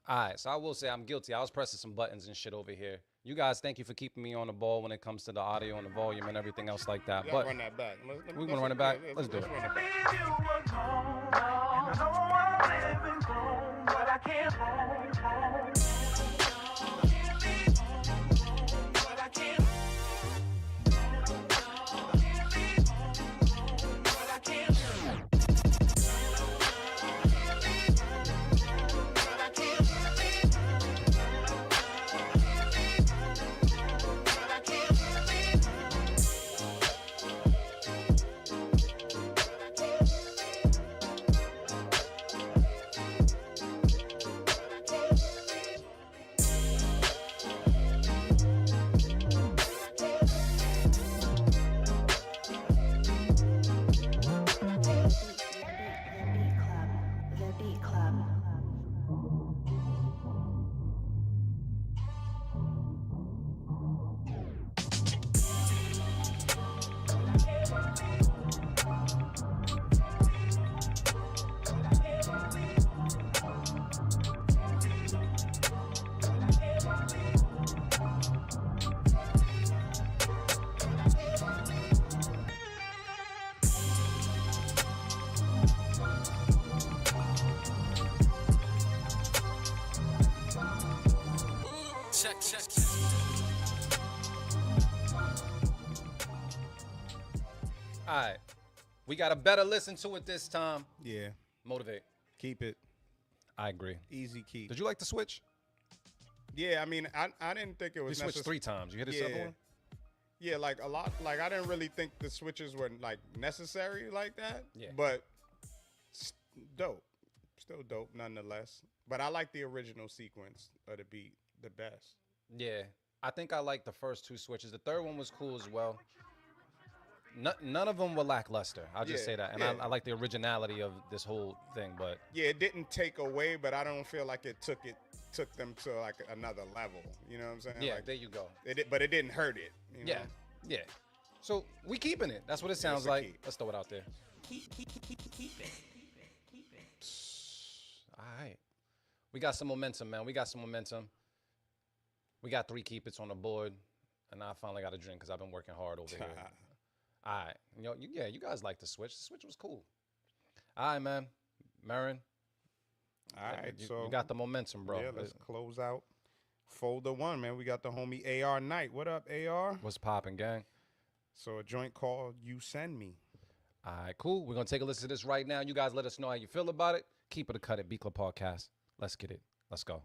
All right, so I will say I'm guilty. I was pressing some buttons and shit over here. You guys, thank you for keeping me on the ball when it comes to the audio and the volume and everything else like that. Yeah, But run that back. we want to run it back. Let's do it. Run it back. The Beat Club. All right, we got a better listen to it this time. Yeah, Motivate. keep it I agree. easy. Keep. Did you like the switch? Yeah, I mean, I didn't think it You was switched 3 times. You hit this other one? Yeah, like a lot. Like I didn't really think the switches were like necessary like that. Yeah. But dope, still dope nonetheless. But I like the original sequence of the beat the best. Yeah, I think I liked the first 2 switches. The third one was cool as well. None of them were lackluster. I'll just Yeah, say that. And yeah. I like the originality of this whole thing. But Yeah, it didn't take away, but I don't feel like it took them to like another level. You know what I'm saying? yeah, like, there you go. but it didn't hurt it. You know? Yeah, yeah. So we keeping it. That's what it sounds a like. keep. Let's throw it out there. All right. We got some momentum, man. We got some momentum. We got 3 keep it's on the board. And I finally got a drink because I've been working hard over here. All right. You guys like the switch. The switch was cool. All right, man. Marin, All right, you got the momentum, bro. Yeah, let's close out folder 1, man. We got the homie AR Knight. What up, AR? What's popping, gang? So a joint called You Send Me. All right, cool. We're going to take a listen to this right now. You guys let us know how you feel about it. Keep it a cut at Beat Club Podcast. Let's get it. Let's go.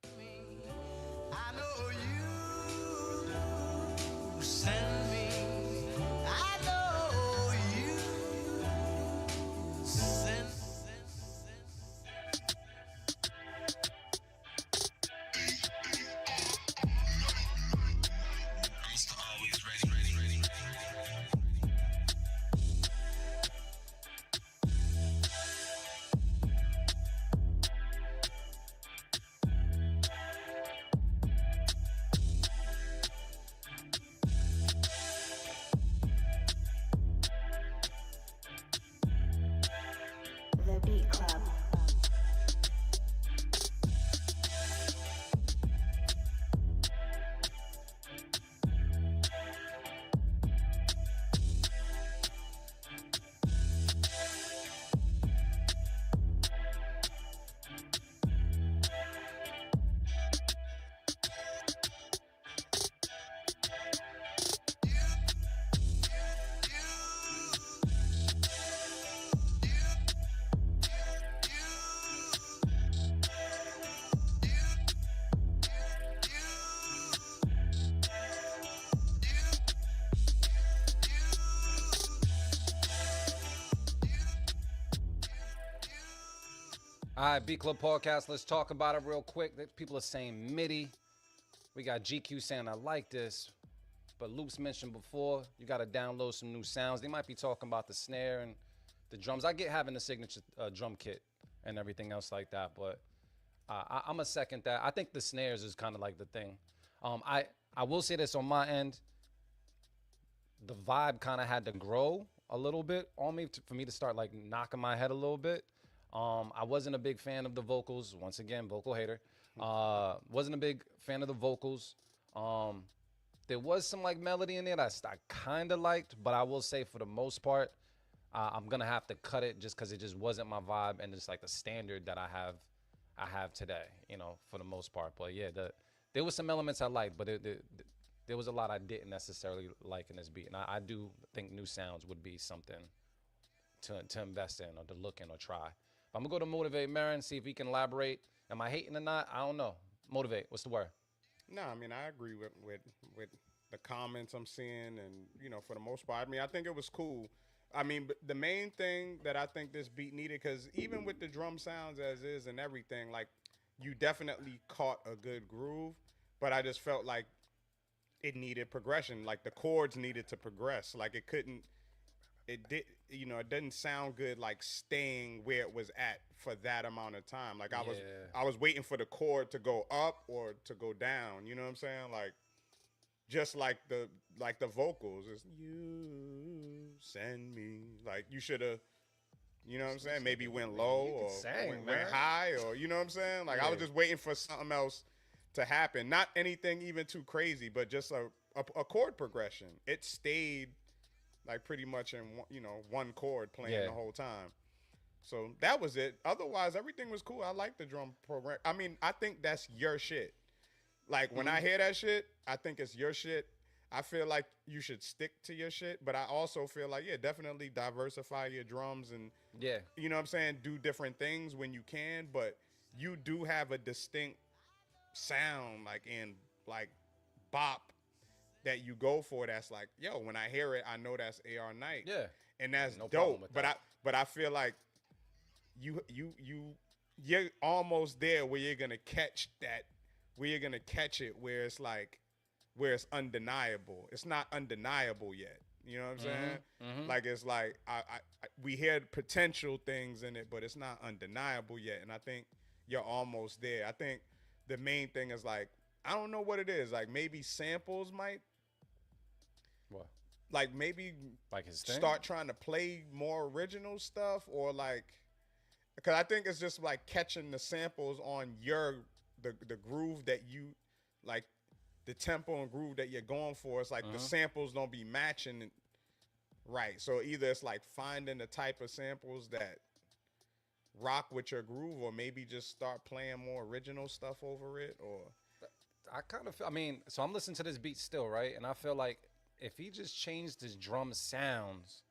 I know you send me. I know you send. The Beat Club. All right, Beat Club Podcast. Let's talk about it real quick. People are saying MIDI. We got GQ saying, I like this. But Loops mentioned before, you got to download some new sounds. They might be talking about the snare and the drums. I get having the signature drum kit and everything else like that. But I'm going to second that. I think the snares is kind of like the thing. I will say this on my end. The vibe kind of had to grow a little bit on me for me to start like knocking my head a little bit. I wasn't a big fan of the vocals. Once again, vocal hater. Wasn't a big fan of the vocals. There was some like melody in there that I kind of liked, but I will say for the most part, I'm gonna have to cut it just because it just wasn't my vibe and it's like the standard that I have today, you know, for the most part. But yeah, there was some elements I liked, but there was a lot I didn't necessarily like in this beat, and I do think new sounds would be something to invest in or to look in or try. But I'm gonna go to Motivate Marin, see if he can elaborate. Am I hating or not? I don't know. Motivate, what's the word? No, I mean I agree with the comments I'm seeing, and you know, for the most part, I mean I think it was cool. I mean, but the main thing that I think this beat needed, because even with the drum sounds as is and everything, like you definitely caught a good groove, but I just felt like it needed progression. Like the chords needed to progress. Like it didn't sound good like staying where it was at for that amount of time. Like I was waiting for the chord to go up or to go down. You know what I'm saying? Like just like the vocals is you send me, like you should have, you know what I'm saying, maybe went low or went high, or you know what I'm saying, like I was just waiting for something else to happen, not anything even too crazy, but just a chord progression. It stayed like pretty much in one chord playing the whole time. So that was it. Otherwise everything was cool. I like the drum program. I mean, I think that's your shit. Like, when I hear that shit, I think it's your shit. I feel like you should stick to your shit, but I also feel like, definitely diversify your drums and, you know what I'm saying, do different things when you can, but you do have a distinct sound, like, in, like, bop that you go for that's like, yo, when I hear it, I know that's A.R. Knight. Yeah. And that's dope. But I feel like you're almost there where you're going to catch that, where you're going to catch it where it's like, where it's undeniable. It's not undeniable yet. You know what I'm saying? Mm-hmm. Like, it's like, we hear potential things in it, but it's not undeniable yet. And I think you're almost there. I think the main thing is like, I don't know what it is. Like maybe samples might, like maybe like his thing? Start trying to play more original stuff, or like, because I think it's just like catching the samples on the groove that you like, the tempo and groove that you're going for. It's like the samples don't be matching right. So either it's like finding the type of samples that rock with your groove, or maybe just start playing more original stuff over it. Or I kind of feel, I mean, so I'm listening to this beat still, right? And I feel like if he just changed his drum sounds,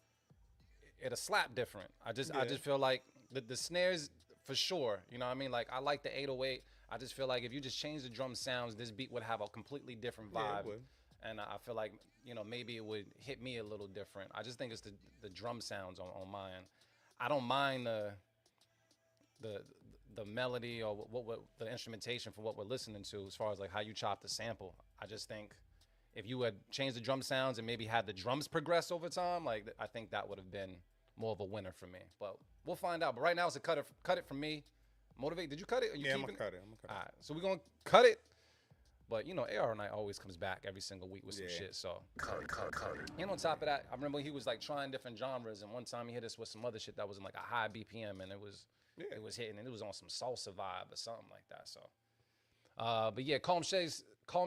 it'll slap different. I just feel like the snares, for sure, you know what I mean? Like, I like the 808. I just feel like if you just change the drum sounds, this beat would have a completely different vibe. Yeah, it would. And I feel like, you know, maybe it would hit me a little different. I just think it's the drum sounds on mine. I don't mind the melody or what the instrumentation for what we're listening to, as far as like how you chop the sample. I just think if you had changed the drum sounds and maybe had the drums progress over time, like, I think that would have been more of a winner for me. But we'll find out. But right now it's a cut it from me. Motivate, did you cut it? Yeah, I'm gonna cut it. All right, so we're gonna cut it. But you know, A.R. Knight always comes back every single week with some shit. So cut it. And on top of that, I remember he was like trying different genres, and one time he hit us with some other shit that was in like a high BPM, and it was hitting, and it was on some salsa vibe or something like that. So, but yeah, Calm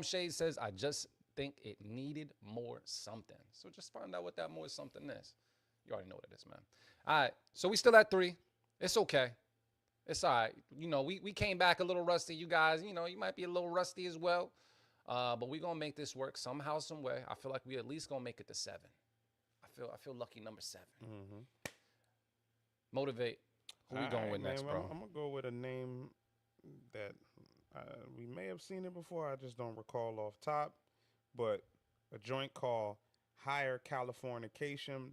Shade says, I just think it needed more something. So just find out what that more something is. You already know what it is, man. All right, so we still at 3. It's okay. It's all right. You know, we came back a little rusty. You guys, you know, you might be a little rusty as well. But we're going to make this work somehow, some way. I feel like we at least going to make it to 7. I feel lucky number 7. Mm-hmm. Motivate. Who we going with next, bro? I'm going to go with a name that we may have seen it before. I just don't recall off top. But a joint called Higher Californication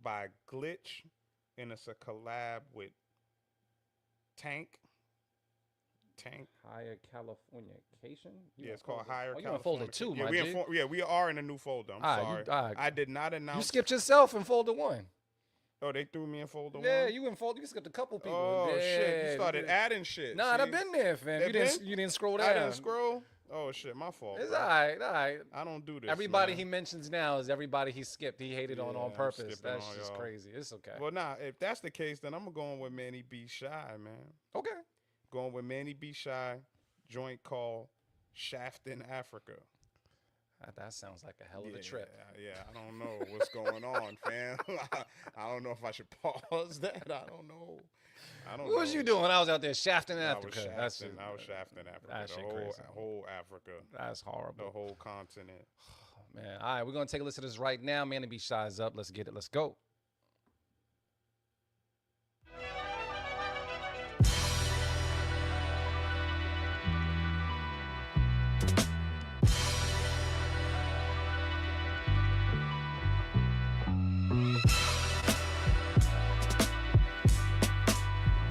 by Glitch. And it's a collab with Tank. Higher Californication? Yeah, it's called Higher Californication. You in folder 2, my G. We are in a new folder. I'm sorry. I did not announce. You skipped yourself in folder 1. Oh, they threw me in folder 1? Yeah, you in folder. You skipped a couple people. Oh, shit. You started adding shit. Nah, I've been there, fam. You didn't scroll down. I didn't scroll? Oh shit, my fault. It's bro. all right, all right. I don't do this. Everybody man. he mentions now is everybody he skipped. He hated on Yeah, I'm purpose. skipping That's on just y'all. crazy. It's okay. Well, nah. If that's the case, then I'm going with Manny B. Shy, man. Okay. Going with Manny B. Shy, joint call, Shaft in Africa. That sounds like a hell of a trip. Yeah, I don't know what's going on, fam. I don't know if I should pause that. I don't know. What was you doing when I was out there shafting I was Africa? shafting Africa. that The shit whole, crazy. whole Africa. That's horrible. The whole continent. Man, all right, we're gonna take a listen to this right now. Manny B. Shy's up. Let's get it. Let's go. The Beat Club. The Beat Club. The Beat Club.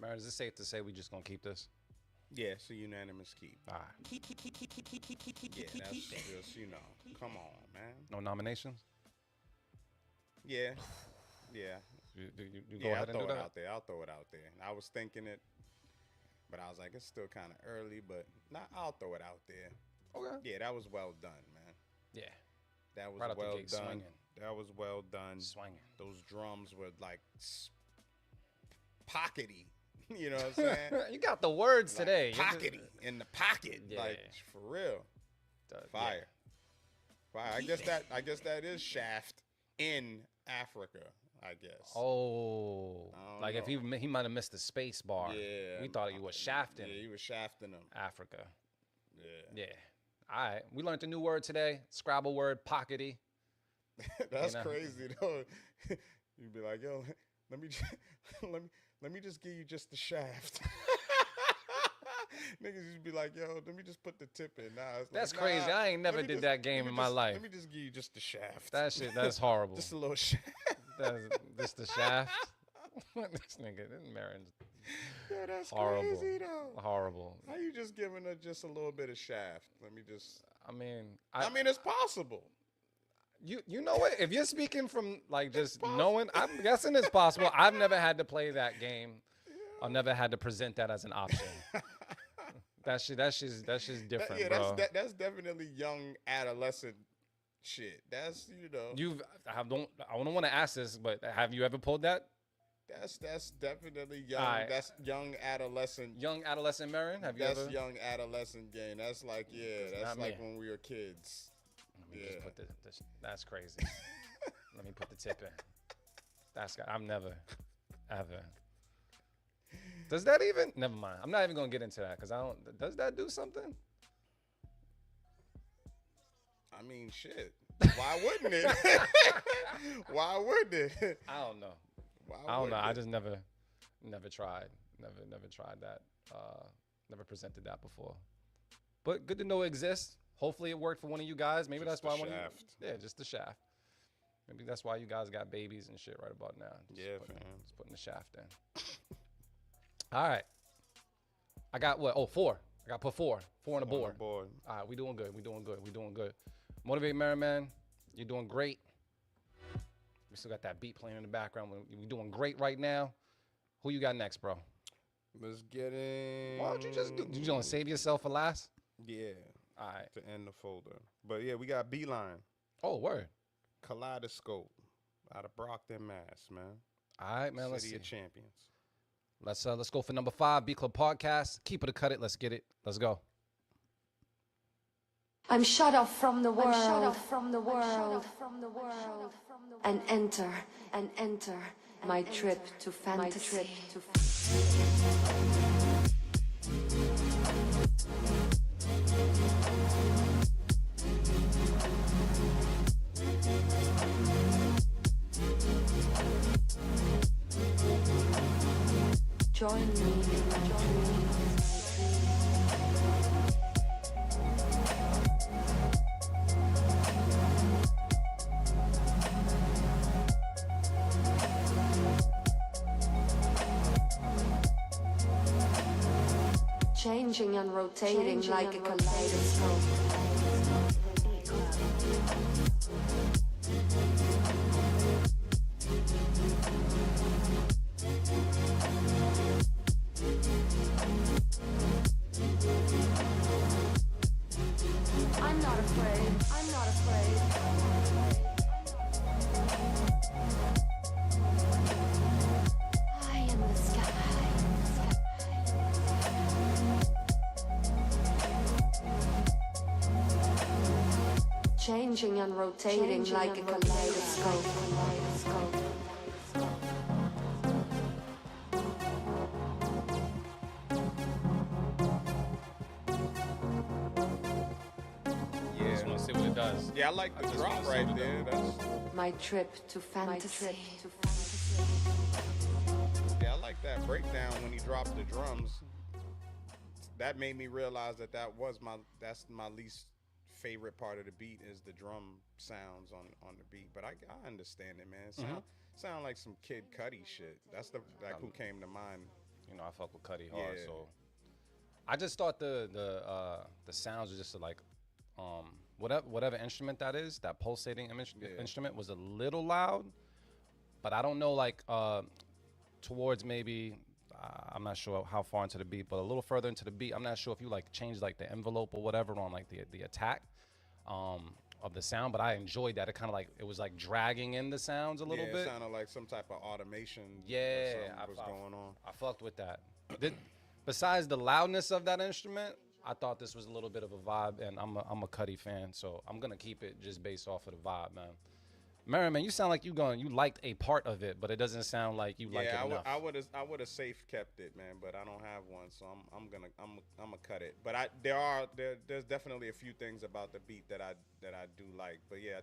Marin, is it safe to say we just gonna keep this? Yeah, it's a unanimous keep. All right. Yeah, that's just, come on, man. No nominations? Yeah. Yeah. You go Yeah, ahead I'll and throw do it that. out there. I'll throw it out there. I was thinking it, but I was like, it's still kind of early, but I'll throw it out there. Okay. Yeah, that was well done, man. Yeah. That was Right out the well gate, done. swinging. That was well done. Swinging. Those drums were like pockety. You know what I'm saying? You got the words Like, today. pockety in the pocket, Yeah. like for real. Yeah. Fire. Fire. I guess that is Shaft in Africa. I guess. Oh, I don't like if know. he might have missed the space bar. Yeah. We thought he was shafting Yeah, he was shafting them. Africa. Yeah. Yeah. All right. We learned a new word today. Scrabble word, pockety. That's You know? crazy though. You'd be like, yo, let me let me just give you just the shaft. Niggas used to be like, yo, let me just put the tip in. Nah, it's That's like, crazy. nah, I ain't never let me did just- that game let me in my just- life. Let me just give you just the shaft. That's horrible. just a little shaft. That's the shaft. This nigga, this Marin's Yeah, that's horrible. crazy though. Horrible. How you just giving her just a little bit of shaft? Let me just. I mean, I mean, it's possible. you know what? If you're speaking from like just knowing, I'm guessing it's possible. I've never had to play that game. I've never had to present that as an option. That's just different, Yeah, bro. that's definitely young adolescent shit. That's I don't want to ask this, but have you ever pulled that? That's definitely young. Alright. That's young adolescent. Young adolescent Marin? Have you That's ever? young adolescent game. That's like that's not like me. when we were kids. Let me Yeah. just put this. That's crazy. Let me put the tip in. I'm never, ever. Does that even? Never mind. I'm not even gonna get into that because I don't. Does that do something? I mean, shit. Why wouldn't it? Why wouldn't it? I don't know. Why I don't know. I wouldn't just never tried. Never tried that. Never presented that before. But good to know it exists. Hopefully it worked for one of you guys. Maybe Just that's why the one of shaft. you. Yeah, just the shaft. Maybe that's why you guys got babies and shit right about now. Yeah, putting, fam. just putting the shaft in. All right. I got what? Oh, 4. I got put 4. 4 on the board. Boy. All right, we doing good. We doing good. Motivate Merriman, you're doing great. We still got that beat playing in the background. We're doing great right now. Who you got next, bro? Let's get in. Why don't you just do? You gonna save yourself for last? Yeah. All right. To end the folder. But yeah, we got Beeline. Oh, word. Kaleidoscope. Out of Brockton, Mass, man. All right, man. Let's City see. of Champions. Let's go for number 5. B Club Podcast. Keep it or cut it. Let's get it. Let's go. I'm shut off from the world, and enter my trip to fantasy. Join me in my dreams. Changing and rotating like a kaleidoscope. The Beat Club. I'm not afraid. I'm not afraid. High in the sky. Changing and rotating like a kaleidoscope. Just want to see what it does. Yeah, I like the drop right there. That's My trip to fantasy. yeah, I like that breakdown when he dropped the drums. That made me realize that's my least favorite part of the beat is the drum sounds on the beat. But I understand it, man. Sound like some Kid Cudi shit. That's who came to mind. You know, I fuck with Cudi hard, Yeah. so I just thought the sounds were just like whatever instrument that is, that pulsating instrument was a little loud, but I don't know, like towards maybe I'm not sure how far into the beat, but a little further into the beat, I'm not sure if you like changed like the envelope or whatever on like the attack of the sound, but I enjoyed that. It kind of like it was like dragging in the sounds a little It bit. sounded like some type of automation. Yeah, was going on. I fucked with that. Besides the loudness of that instrument, I thought this was a little bit of a vibe, and I'm a Cudi fan, so I'm gonna keep it just based off of the vibe, man. Merriman, you sound like you liked a part of it, but it doesn't sound like you like it enough. I would have safe kept it, man, but I don't have one, so I'm gonna cut it. But there's definitely a few things about the beat that I do like. But yeah, I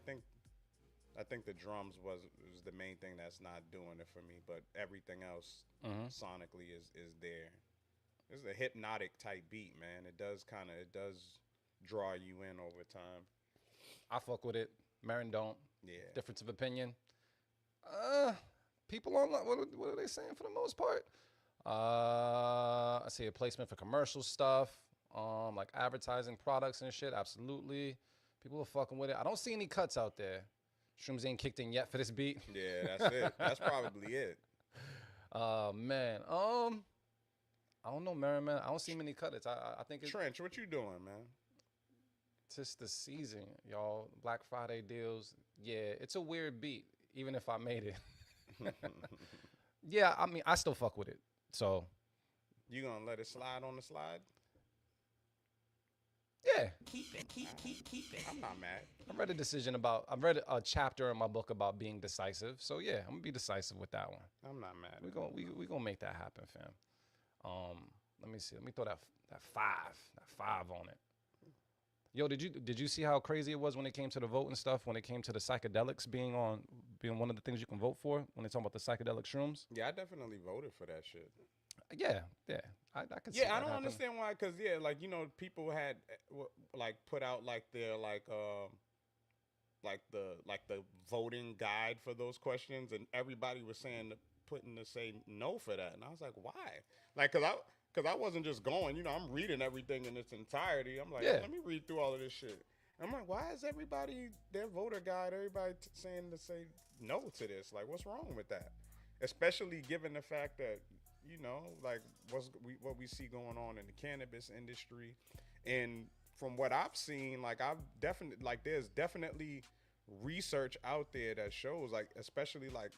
think the drums was the main thing that's not doing it for me. But everything else sonically is there. It's a hypnotic type beat, man. It does draw you in over time. I fuck with it. Marin don't. Yeah. Difference of opinion. People online, what are they saying for the most part? I see a placement for commercial stuff, like advertising products and shit. Absolutely. People are fucking with it. I don't see any cuts out there. Shrooms ain't kicked in yet for this beat. Yeah, that's it. That's probably it. Man. I don't know, Merriman. I don't see many cuts. I think it's Trench, what you doing, man? just the season, y'all. Black Friday deals. Yeah, it's a weird beat, even if I made it. Yeah, I mean, I still fuck with it. So, You gonna let it slide on the slide? yeah. Keep it. I'm not mad. I read a chapter in my book about being decisive. So, yeah, I'm going to be decisive with that one. I'm not mad. We're gonna make that happen, fam. Let me see. Let me throw that five on it. Yo, did you see how crazy it was when it came to the vote and stuff? When it came to the psychedelics being one of the things you can vote for when they talk about the psychedelic shrooms? Yeah, I definitely voted for that shit. Yeah. I could see Yeah, that I don't happen. understand why. Cause yeah, like people had like put out like their the voting guide for those questions, and everybody was saying putting to say no for that, and I was like, why? Like, cause I wasn't just going. I'm reading everything in its entirety. I'm like, Yeah. let me read through all of this shit. And I'm like, why is everybody their voter guide? Everybody saying to say no to this? Like, what's wrong with that? Especially given the fact that like what we see going on in the cannabis industry, and from what I've seen, like there's definitely research out there that shows, like, especially like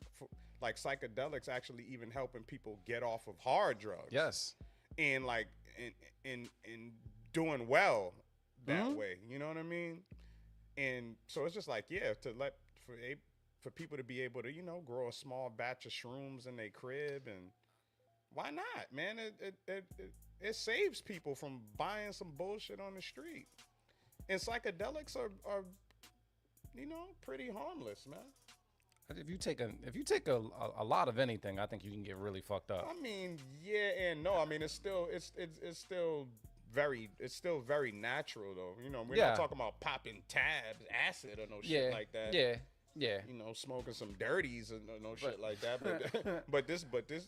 psychedelics actually even helping people get off of hard drugs. Yes. And like in doing well that way. You know what I mean? And so it's just like, yeah, for people to be able to, grow a small batch of shrooms in their crib, and why not, man? It saves people from buying some bullshit on the street. And psychedelics are pretty harmless, man. If you take a lot of anything, I think you can get really fucked up. I mean, yeah and no. I mean, it's still very natural though. We're not talking about popping tabs, acid, or no shit like that. Yeah. Smoking some dirties and no shit like that. But this is,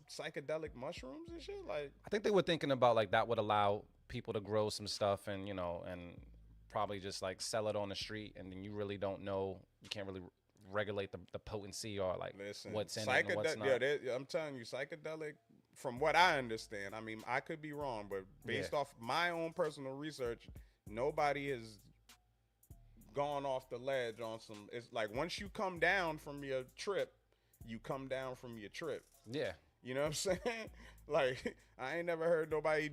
psychedelic mushrooms and shit. Like, I think they were thinking about like that would allow people to grow some stuff and and probably just like sell it on the street, and then you really don't know. You can't really regulate the potency or like what's in it and what's not. Yeah, I'm telling you, psychedelic, from what I understand, I mean, I could be wrong, but based off my own personal research, nobody has gone off the ledge on some. It's like once you come down from your trip, you come down from your trip. Yeah. You know what I'm saying? Like, I ain't never heard nobody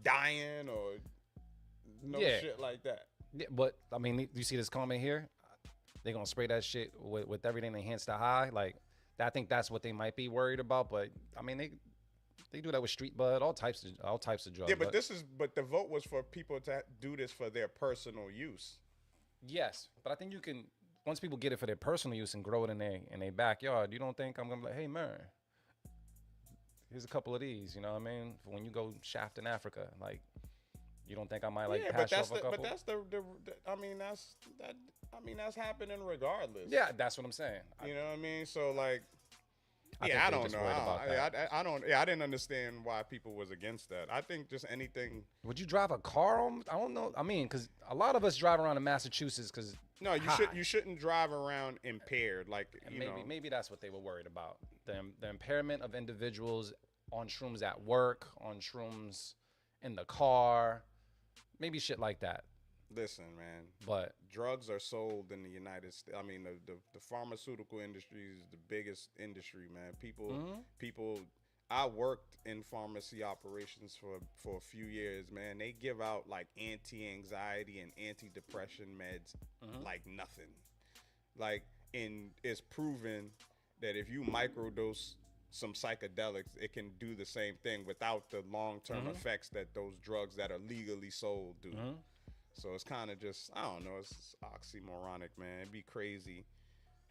dying or shit like that. Yeah, but I mean, you see this comment here? They're gonna spray that shit with everything that enhance the high. Like, I think that's what they might be worried about. But I mean, they do that with street bud, all types of drugs. Yeah, but the vote was for people to do this for their personal use. Yes, but I think you can, once people get it for their personal use and grow it in their backyard, you don't think I'm gonna be like, hey man, here's a couple of these, you know what I mean? For when you go shaft in Africa, like, you don't think I might like pass off a couple? But that's that's happening regardless. Yeah, that's what I'm saying. You know what I mean? So like, I don't know. I didn't understand why people was against that. I think just anything. Would you drive a car on? I don't know. I mean, because a lot of us drive around in Massachusetts because you shouldn't drive around impaired. Like, maybe that's what they were worried about. The impairment of individuals on shrooms at work, on shrooms in the car, maybe shit like that. Listen, man. But drugs are sold in the United States. I mean, the pharmaceutical industry is the biggest industry, man. People. I worked in pharmacy operations for a few years, man. They give out like anti-anxiety and anti-depression meds like nothing. Like, and it's proven that if you microdose some psychedelics, it can do the same thing without the long-term effects that those drugs that are legally sold do. So it's kind of just, I don't know, it's oxymoronic, man. It'd be crazy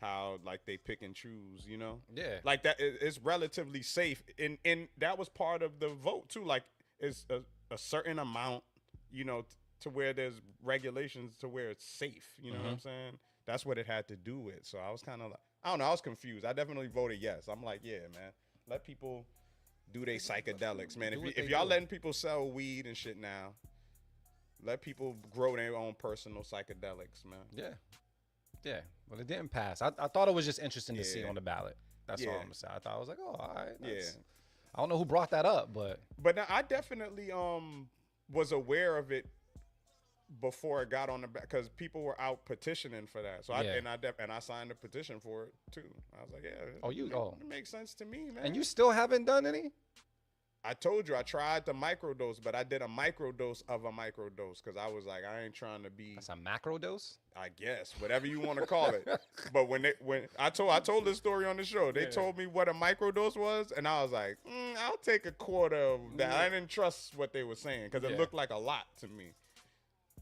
how like they pick and choose, Yeah. Like that, it's relatively safe, and that was part of the vote too. Like, it's a certain amount, to where there's regulations to where it's safe. You know what I'm saying? That's what it had to do with. So I was kind of like, I don't know, I was confused. I definitely voted yes. I'm like, yeah, man, let people do their psychedelics, man. If y'all letting people sell weed and shit now, let people grow their own personal psychedelics, man. Yeah. Yeah. Well, it didn't pass. I thought it was just interesting to see on the ballot. That's all I'm going to say. I thought, I was like, oh, all right. I don't know who brought that up, but. But now, I definitely was aware of it before it got on the back, because people were out petitioning for that. So I signed a petition for it too. I was like, yeah. It makes sense to me, man. And you still haven't done any? I told you I tried the microdose, but I did a microdose of a microdose because I was like, I ain't trying to be. That's a macro dose? I guess, whatever you want to call it. But when I told this story on the show, they told me what a microdose was, and I was like, I'll take a quarter of that. I didn't trust what they were saying because it looked like a lot to me.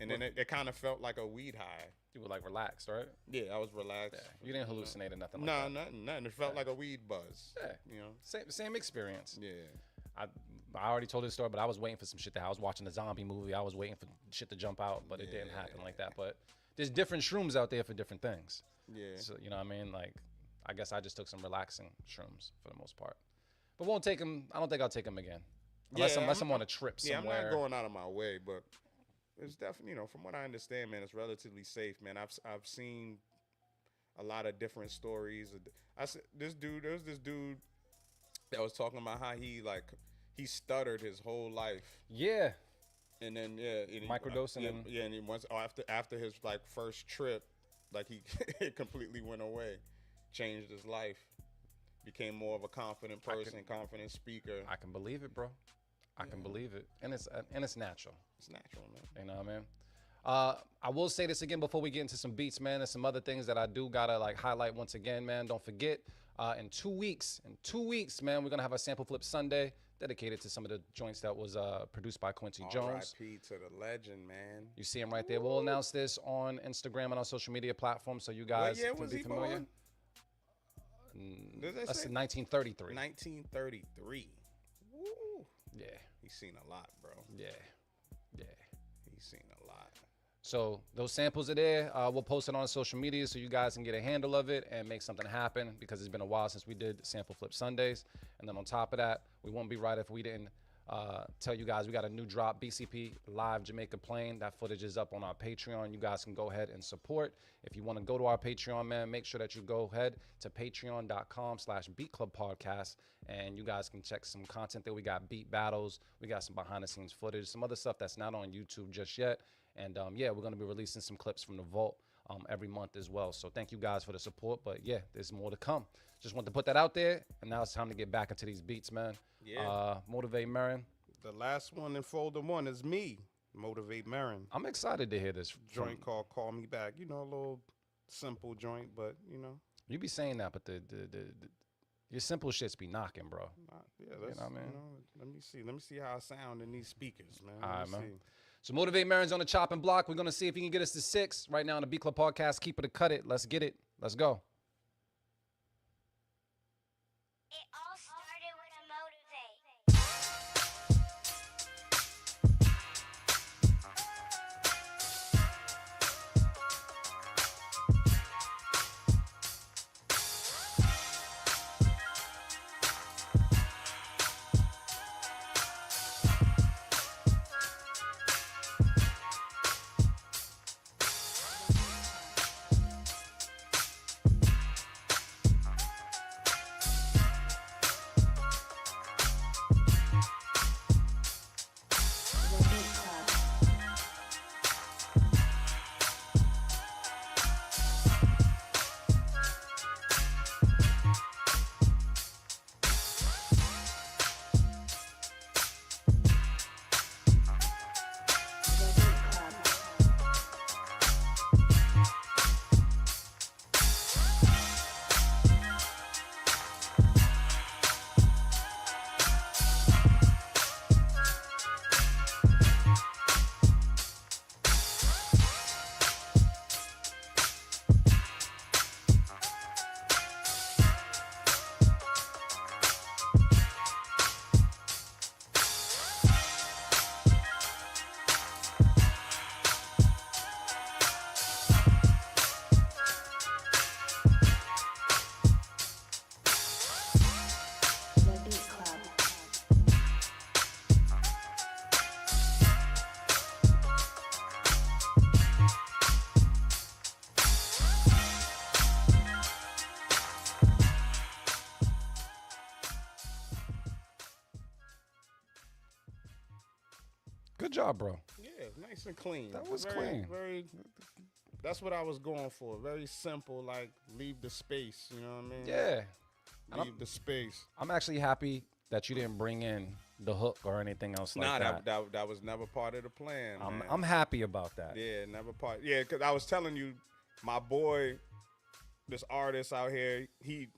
And then it kind of felt like a weed high. You were like relaxed, right? Yeah, I was relaxed. Yeah. You didn't hallucinate or nothing like that? No, nothing. It felt like a weed buzz. Yeah. Same experience. Yeah. I already told this story, but I was waiting for some shit I was watching a zombie movie. I was waiting for shit to jump out, but it didn't happen like that. But there's different shrooms out there for different things. Yeah. So, you know what I mean? Like, I guess I just took some relaxing shrooms for the most part. But won't take them. I don't think I'll take them again. Unless I'm on a trip somewhere. Yeah, I'm not going out of my way, but it's definitely, from what I understand, man, it's relatively safe, man. I've seen a lot of different stories. There was this dude that was talking about how he stuttered his whole life. Yeah. And then microdosing. And he once after his like first trip, like he it completely went away, changed his life, became more of a confident person, confident speaker. I can believe it, bro. I can believe it, and it's natural. It's natural, man. You know what I mean? I will say this again before we get into some beats, man. There's some other things that I do gotta like highlight once again, man. Don't forget, in 2 weeks, man, we're gonna have a sample flip Sunday dedicated to some of the joints that was produced by Quincy Jones. R.I.P. to the legend, man. You see him right there. We'll announce this on Instagram and our social media platforms, so you guys What year can was be he familiar. born? Does that That's say? 1933. 1933. Woo. Yeah, He's seen a lot, bro. yeah. He's seen a lot. So those samples are there. We'll post it on social media so you guys can get a handle of it and make something happen, because it's been a while since we did Sample Flip Sundays. And then on top of that, we won't be right if we didn't tell you guys we got a new drop, BCP Live Jamaica Plain. That footage is up on our Patreon. You guys can go ahead and support. If you want to go to our Patreon, man, make sure that you go ahead to patreon.com/beatclubpodcast, and you guys can check some content there. We got beat battles. We got some behind the scenes footage, some other stuff that's not on YouTube just yet. And yeah, we're going to be releasing some clips from the vault every month as well. So thank you guys for the support. But yeah, there's more to come. Just want to put that out there. And now it's time to get back into these beats, man. Yeah. Motivate Marin. The last one in folder 1 is me, Motivate Marin. I'm excited to hear this. Joint called Call Me Back. You know, a little simple joint, but you know. You be saying that, but your simple shits be knocking, bro. Yeah, let's, know what I mean? you know, let me see how I sound in these speakers, man. All right, Let me man. see. So Motivate Marin's on the chopping block. We're going to see if he can get us to 6 right now on the Beat Club Podcast. Keep it or cut it. Let's get it. Let's go. It all started with a motivate. The Beat Club. The Beat Club. The Beat Club. Good job, bro. Yeah, nice and clean. That was very, clean. Very. That's what I was going for. Very simple, like leave the space. You know what I mean? Yeah. Leave the space. I'm actually happy that you didn't bring in the hook or anything else like Nah, that. that was never part of the plan. Man. I'm happy about that. Yeah, never part. Yeah, because I was telling you, my boy, this artist out here, he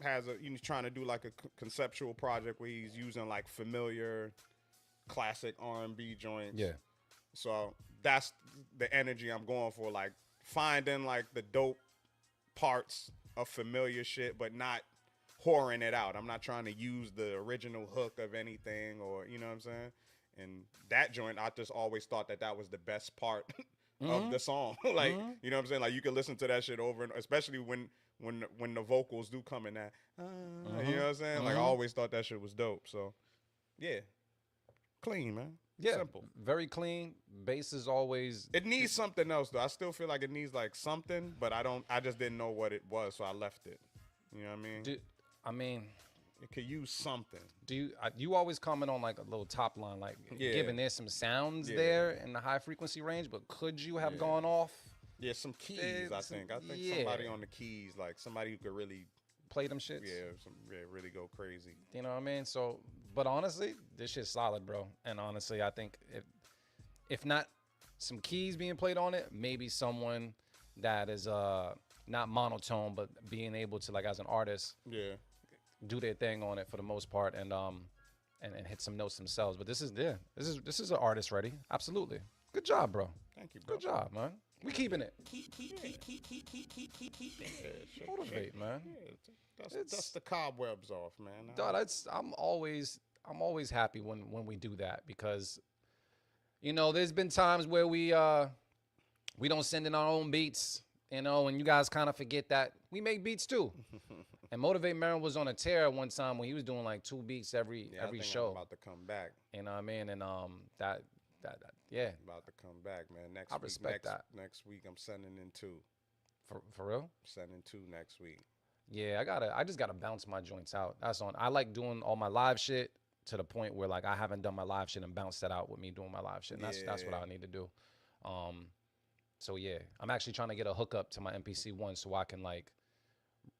has he's trying to do like a conceptual project where he's using like familiar, classic R&B joints. Yeah. So that's the energy I'm going for, like finding like the dope parts of familiar shit, but not whoring it out. I'm not trying to use the original hook of anything, or you know what I'm saying. And that joint, I just always thought that was the best part of the song. Like you know what I'm saying. Like you can listen to that shit over, and especially when the vocals do come in that. You know what I'm saying. Like I always thought that shit was dope. So yeah, clean, man. Yeah. Simple. Very clean. Bass is always. It needs something else though. I still feel like it needs like something, but I just didn't know what it was, so I left it. You know what I mean? It could use something. You always comment on like a little top line, like given there's some sounds there in the high frequency range, but could you have gone off? Yeah, some keys. I think somebody on the keys, like somebody who could really play them shits. Yeah, really go crazy. You know what I mean? So But honestly, this shit's solid, bro. And honestly, I think if not some keys being played on it, maybe someone that is not monotone, but being able to, like, as an artist, Yeah. do their thing on it for the most part, and hit some notes themselves. But this is an artist ready. Absolutely. Good job, bro. Thank you, bro. Good job, man. We keeping it. Keep it. Motivate, man. Yeah, dust the cobwebs off, man. Dog, I'm always happy when we do that, because there's been times where we don't send in our own beats, and you guys kind of forget that we make beats too. And Motivate Marin was on a tear one time when he was doing like 2 beats every I think show. I'm about to come back. You know what I mean? And that yeah, About to come back, man. Next I week, respect that. Next week, I'm sending in 2. for real. Sending 2 next week. Yeah, I just gotta bounce my joints out. That's on. I like doing all my live shit to the point where, like, I haven't done my live shit and bounced that out with me doing my live shit. And that's what I need to do. So yeah, I'm actually trying to get a hookup to my MPC one so I can, like,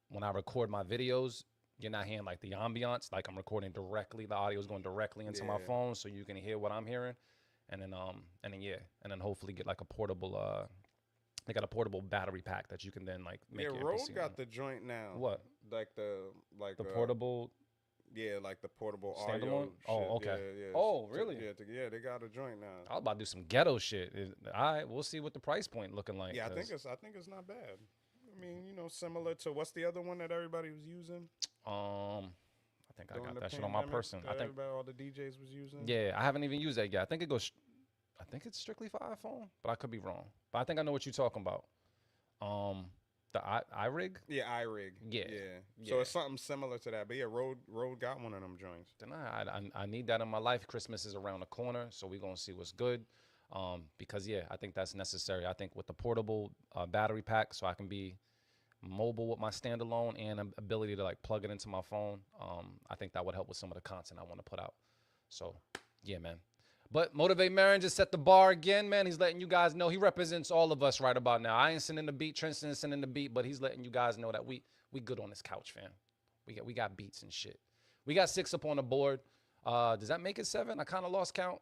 when I record my videos, you're not hearing like the ambiance. Like, I'm recording directly, the audio is going directly into my phone, so you can hear what I'm hearing. And then hopefully get like a portable. They got a portable battery pack that you can then, like, make your Rode MPC got on. the joint now. What? The Portable. Yeah, like the portable Standalone? audio. Oh, shit. okay. Yeah. Oh, really? Yeah, they got a joint now. I was about to do some ghetto shit. All right, we'll see what the price point looking like. Yeah, I think it's not bad. I mean, similar to what's the other one that everybody was using? I think I during got the that shit on my pandemic person. that I think. everybody, all the DJs was using. Yeah, I haven't even used that yet. I think it's strictly for iPhone, but I could be wrong. But I think I know what you're talking about. The iRig. Yeah, iRig. Yeah. So it's something similar to that. But yeah, Rode got one of them joints. Then I need that in my life. Christmas is around the corner, so we're gonna see what's good. Because yeah, I think that's necessary. I think with the portable battery pack, so I can be mobile with my standalone and ability to, like, plug it into my phone. I think that would help with some of the content I want to put out. So yeah, man. But Motivate Marin just set the bar again, man. He's letting you guys know he represents all of us right about now. I ain't sending the beat, Trent's sending the beat, but he's letting you guys know that we good on this couch, fam. We got beats and shit. We got 6 up on the board. Does that make it 7? I kind of lost count.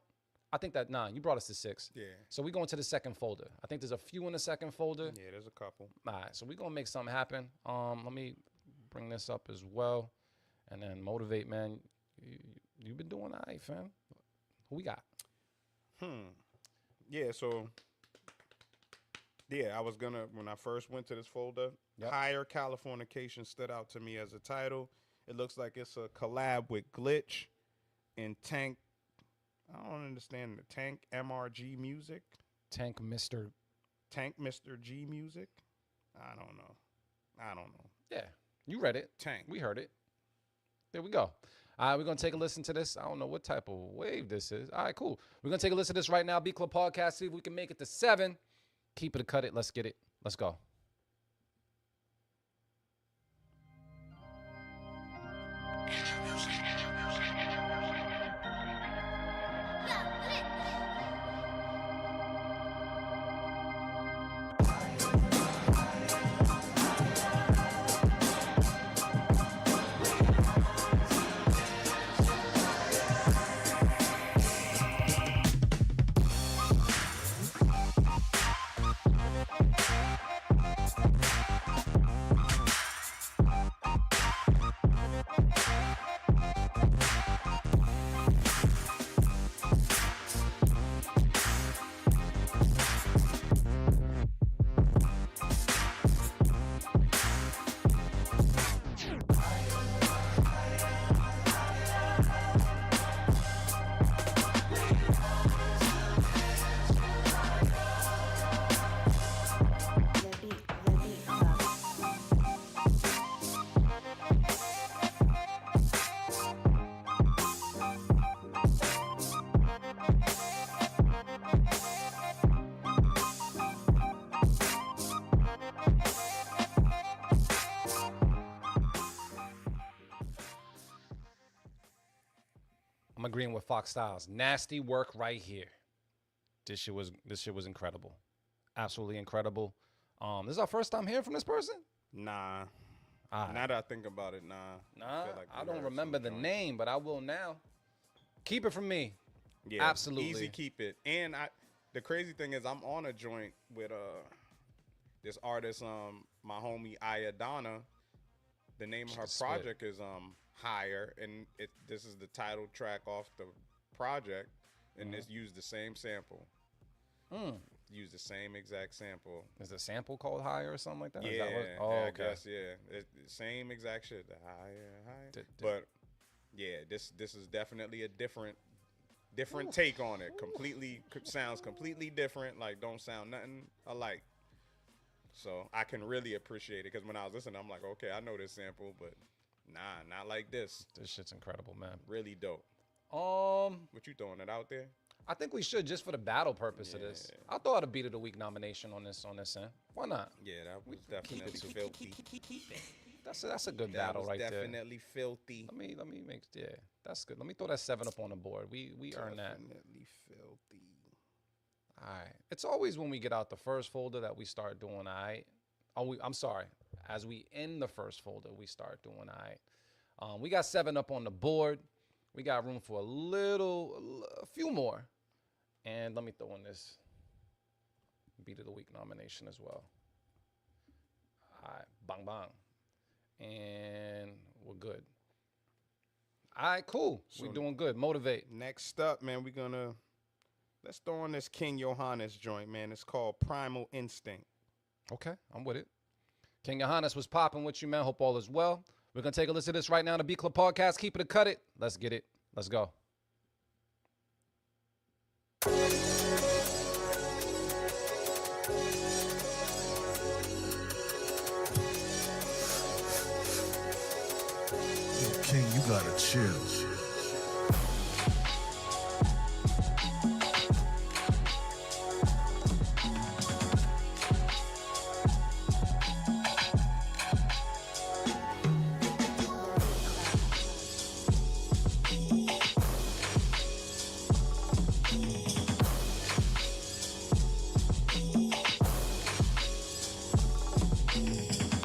I think that 9. You brought us to 6. Yeah. So we going to the second folder. I think there's a few in the second folder. Yeah, there's a couple. All right, so we're going to make something happen. Let me bring this up as well. And then Motivate, man. You've been doing all right, fam. Who we got? Yeah, so I was gonna, when I first went to this folder, Yep. Higher Californication stood out to me as a title. It looks like it's a collab with Glitch and Tank. I don't understand the Tank MRG Music. Tank Mr. G Music. I don't know. Yeah, you read it. Tank. We heard it. There we go. All right, we're going to take a listen to this. I don't know what type of wave this is. All right, cool. We're going to take a listen to this right now. Beat Club Podcast. See if we can make it to 7. Keep it or cut it. Let's get it. Let's go. The Beat Club. I'm agreeing with Fox Styles. Nasty work right here. This shit was incredible. Absolutely incredible. This is our first time hearing from this person? Nah. All right. Now that I think about it, nah. Nah, feel like I we don't heard remember some the joint. name, but I will now. Keep it from me. Yeah, Absolutely. easy keep it. And the crazy thing is I'm on a joint with this artist, my homie Ayadonna. The name of her Spit. project is Higher, and this is the title track off the project, and it's used the same sample. Used the same exact sample. Is the sample called Higher or something like that? Is Yeah, that what- oh, I okay. guess, yeah. It's the same exact shit. The higher. But yeah, this is definitely a different take on it. Completely sounds completely different. Like don't sound nothing alike. So I can really appreciate it because when I was listening, I'm like, okay, I know this sample, but nah, not like this. This shit's incredible, man. Really dope. Um, What you throwing it out there? I think we should just for the battle purpose of this. Yeah. I thought a Beat of the Week nomination on this end. Why not? Yeah, that was keep definitely it filthy. Keep it. That's a good That battle was right there. definitely filthy. Let me make that's good. Let me throw that 7 up on the board. We earned that. Definitely filthy. All right. It's always when we get out the first folder that we start doing all right. I'm sorry. As we end the first folder, we start doing all right. We got 7 up on the board. We got room for a few more. And let me throw in this Beat of the Week nomination as well. All right. Bang, bang. And we're good. All right, cool. We're doing good. Motivate. Next up, man, let's throw on this King Johannes joint, man. It's called Primal Instinct. Okay, I'm with it. King Johannes was popping with you, man. Hope all is well. We're going to take a listen to this right now on the Beat Club Podcast. Keep it or cut it. Let's get it. Let's go. King, you gotta chill. The Beat Club. The Beat Club.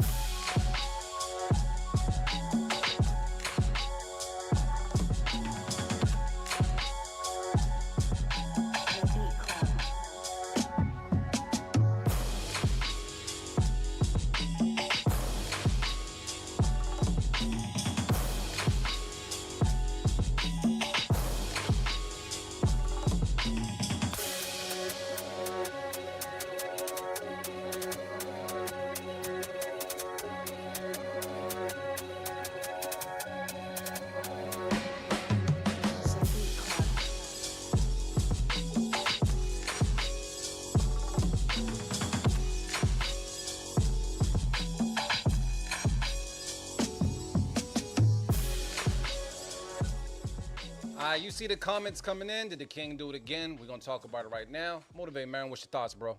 You see the comments coming in. Did the King do it again? We're going to talk about it right now. Motivate, man. What's your thoughts, bro?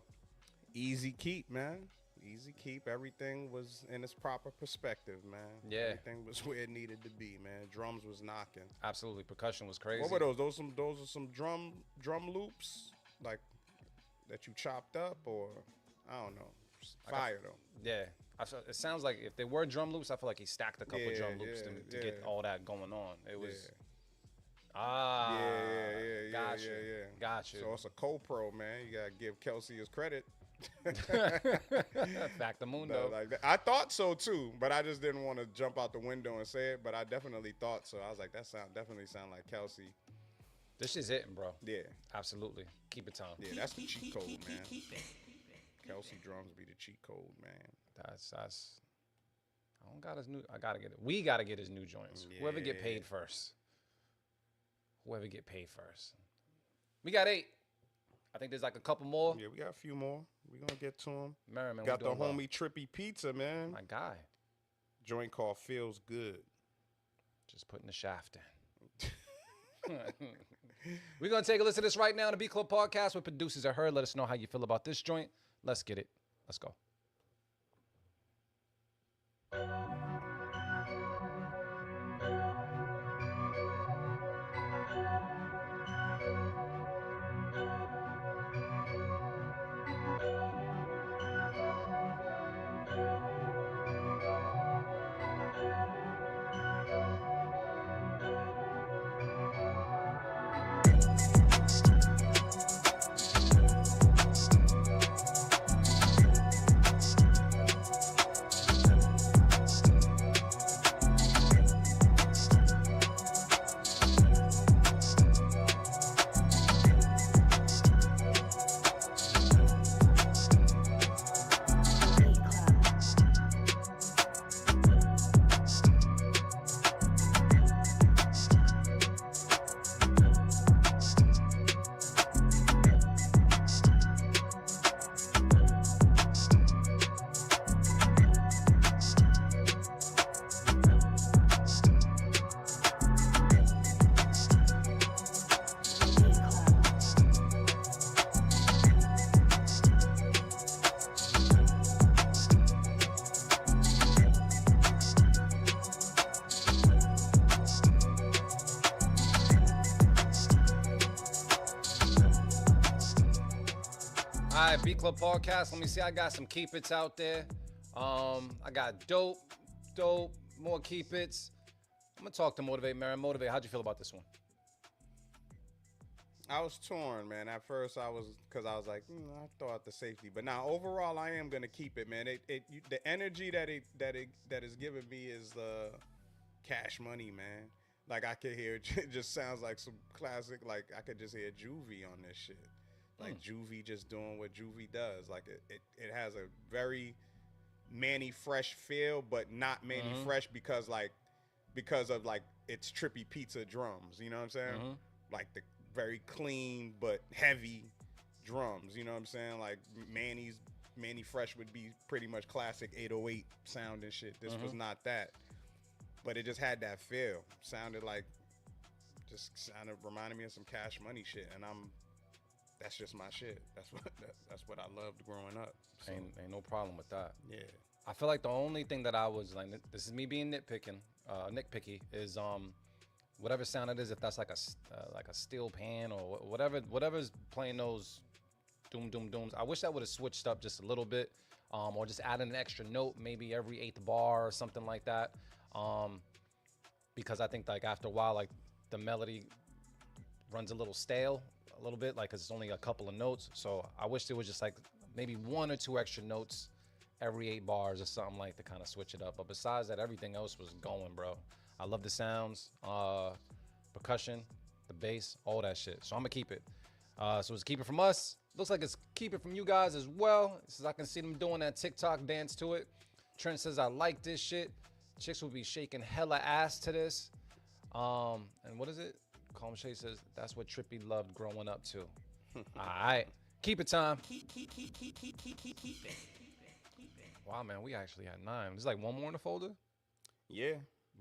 Easy keep, man. Easy keep. Everything was in its proper perspective, man. Yeah. Everything was where it needed to be, man. Drums was knocking. Absolutely. Percussion was crazy. What were those? Those are some drum loops, like that you chopped up, or I don't know. Fire though. Yeah. It sounds like if they were drum loops, I feel like he stacked a couple Yeah, drum loops yeah, to get yeah. all that going on. It was. Yeah. Ah. Yeah. Got you. Got you. So it's a co-pro, man. You gotta give Kelsey his credit. Facta Mundo. Like that. I thought so too, but I just didn't want to jump out the window and say it. But I definitely thought so. I was like, definitely sound like Kelsey. This shit's hitting, bro. Yeah, Absolutely. Keep it time. yeah, that's the cheat code, man. Keep it. Kelsey drums be the cheat code, man. That's. I don't got his new. I gotta get it. We gotta get his new joints. Whoever get Yeah. paid first. Whoever get paid first. We got 8. I think there's like a couple more. Yeah, we got a few more. We gonna get to them. Merriman, Got we're the doing homie Trippy Pizza, man. well. My guy. Joint called Feels Good. Just putting the shaft in. We're going to take a listen to this right now on the Beat Club Podcast with producers at Her. Let us know how you feel about this joint. Let's get it. Let's go. All right, B Club Podcast. Let me see. I got some Keep It's out there. I got dope, more Keep It's. I'm gonna talk to Motivate, Marin. Motivate, how'd you feel about this one? I was torn, man. At first, I was like, I thought the safety, but now overall, I am gonna keep it, man. The energy that is giving me is Cash Money, man. Like I could hear, it just sounds like some classic. Like I could just hear Juvie on this shit. Like Juvie just doing what Juvie does. Like it has a very Manny Fresh feel, but not Manny Fresh because of it's Trippy Pizza drums. You know what I'm saying? Like the very clean but heavy drums. You know what I'm saying? Like Manny Fresh would be pretty much classic 808 sound and shit. This was not that, but it just had that feel. Reminded me of some Cash Money shit, and that's just my shit. That's what I loved growing up. So, Ain't no problem with that. yeah. I feel like the only thing that I was like, this is me being nitpicky, is whatever sound it is, if that's like a steel pan or whatever's playing those dooms. I wish that would have switched up just a little bit, or just added an extra note maybe every 8th bar or something like that. Because I think like after a while, like the melody runs a little stale a little bit, like 'cause it's only a couple of notes. So I wish there was just like maybe 1 or 2 extra notes every 8 bars or something like to kind of switch it up. But besides that, everything else was going, bro. I love the sounds, percussion, the bass, all that shit. So I'm gonna keep it. So it's keep it from us. Looks like it's keep it from you guys as well. Since I can see them doing that TikTok dance to it. Trent says I like this shit. Chicks will be shaking hella ass to this. And what is it? Calm Shay says that's what Trippy loved growing up too. All right, keep it time. Keep it. Wow, man, we actually had 9. There's like one more in the folder. Yeah.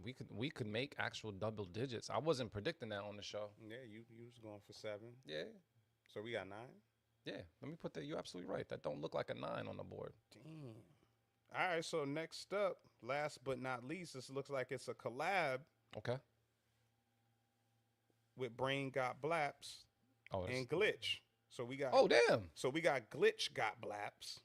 We could make actual double digits. I wasn't predicting that on the show. Yeah, you was going for 7. Yeah. So we got 9. Yeah. Let me put that. You're absolutely right. That don't look like a 9 on the board. Damn. All right, so next up, last but not least, this looks like it's a collab Okay. with Brain Got Blaps Oh, and Glitch. So we got oh damn. So we got Glitch Got Blaps.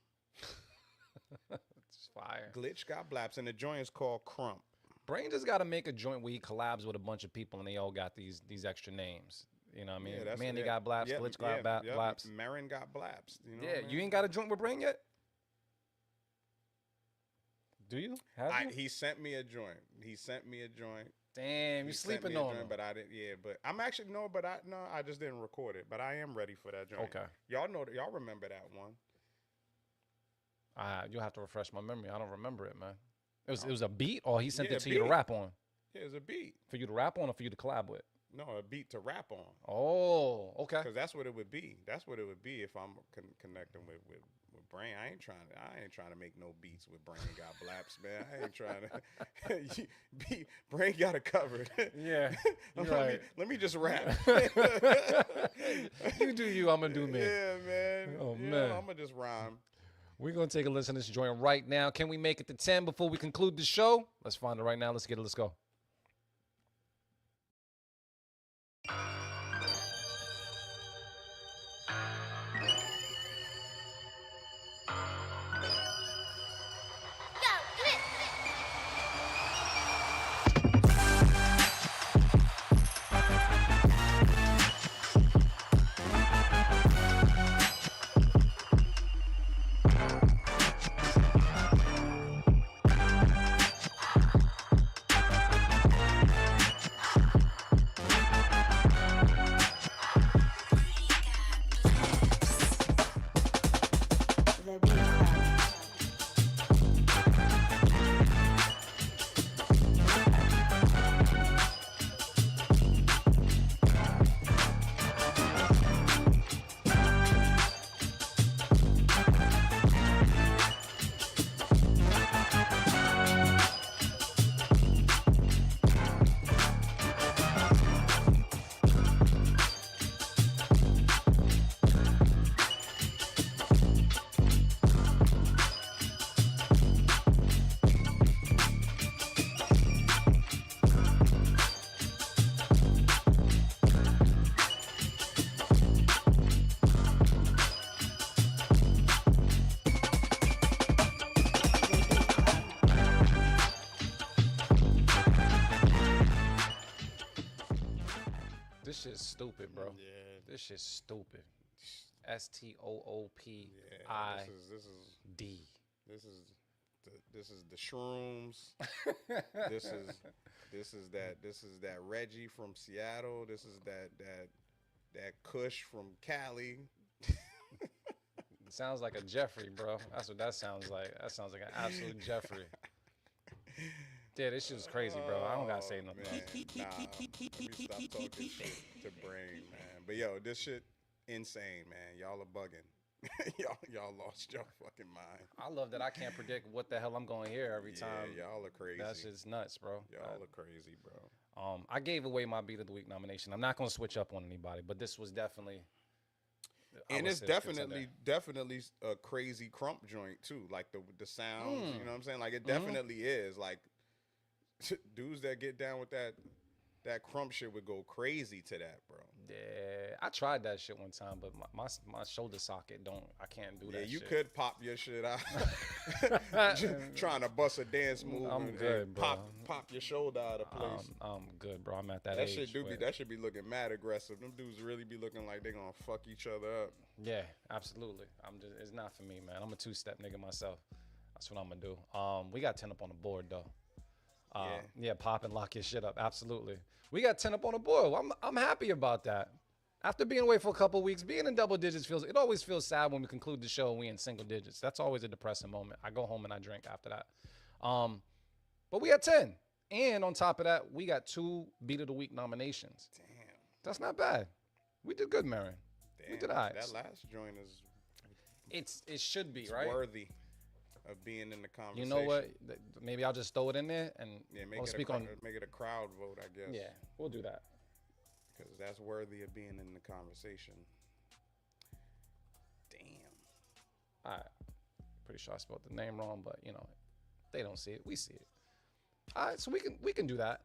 It's fire. Glitch Got Blaps, and the joint is called Crump. Brain just got to make a joint where he collabs with a bunch of people and they all got these extra names. You know what I mean? that's Mandy it. got Blaps, Yep, Glitch got Blaps. Marin got Blaps. You know Yeah, what I mean? you ain't got a joint with Brain yet? Do you? Have you? He sent me a joint. Damn, you He sent sleeping me a on joint, him. but I didn't. Yeah, but I'm actually I just didn't record it. But I am ready for that joint. Okay. Y'all remember that one? You'll have to refresh my memory. I don't remember it, man. It was a beat, or he sent Yeah, it to you to beat. rap on? Yeah, it's a beat. For you to rap on, or for you to collab with? No, a beat to rap on. Oh, okay. Because that's what it would be. That's what it would be if I'm connecting with Brain. I ain't trying to make no beats with Brain Got Blaps, man. I ain't trying to. Brain got it covered. Yeah, you're let right. me just rap. You do you, I'm gonna do me. Yeah, man. Oh, You know, man. I'm gonna just rhyme. We're gonna take a listen to this joint right now. Can we make it to 10 before we conclude the show? Let's find it right now. Let's get it. Let's go. stupid, bro. Yeah. This shit's stupid. STOOPID. Yeah, this is the shrooms. this is that Reggie from Seattle. This is that Kush from Cali. It sounds like a Jeffrey, bro. That's what that sounds like. That sounds like an absolute Jeffrey. Yeah, this shit's crazy, bro. I don't gotta say nothing. Man, let me stop talking shit to Brain, man. But yo, this shit insane, man. Y'all are bugging. y'all lost your fucking mind. I love that I can't predict what the hell I'm going to hear every time. Yeah, y'all are crazy. That shit's nuts, bro. Y'all are crazy, bro. I gave away my Beat of the Week nomination. I'm not going to switch up on anybody, but this was definitely. And it's definitely a crazy crump joint too. Like the sounds, you know what I'm saying? Like it definitely is. Like dudes that get down with that crump shit would go crazy to that, bro. Yeah, I tried that shit one time, but my shoulder socket I can't do that. Yeah, you shit. could pop your shit out. Trying to bust a dance move. I'm good, bro. Pop your shoulder out of place. I'm good, bro. I'm at that That age. that should be looking mad aggressive. Them dudes really be looking like they gonna fuck each other up. Yeah, absolutely. It's not for me, man. I'm a two-step nigga myself. That's what I'm gonna do. We got 10 up on the board though. Yeah, pop and lock your shit up. Absolutely. We got 10 up on the board. I'm happy about that. After being away for a couple weeks, being in double digits it always feels sad when we conclude the show and we in single digits. That's always a depressing moment. I go home and I drink after that. But we had 10. And on top of that, we got 2 Beat of the Week nominations. Damn. That's not bad. We did good, Marion. We did all right. That last joint is it should be, right? worthy of being in the conversation. You know what? Maybe I'll just throw it in there and make it a crowd vote, I guess. Yeah, we'll do that. Because that's worthy of being in the conversation. Damn. All right. Pretty sure I spelled the name wrong, but they don't see it. We see it. All right, so we can do that.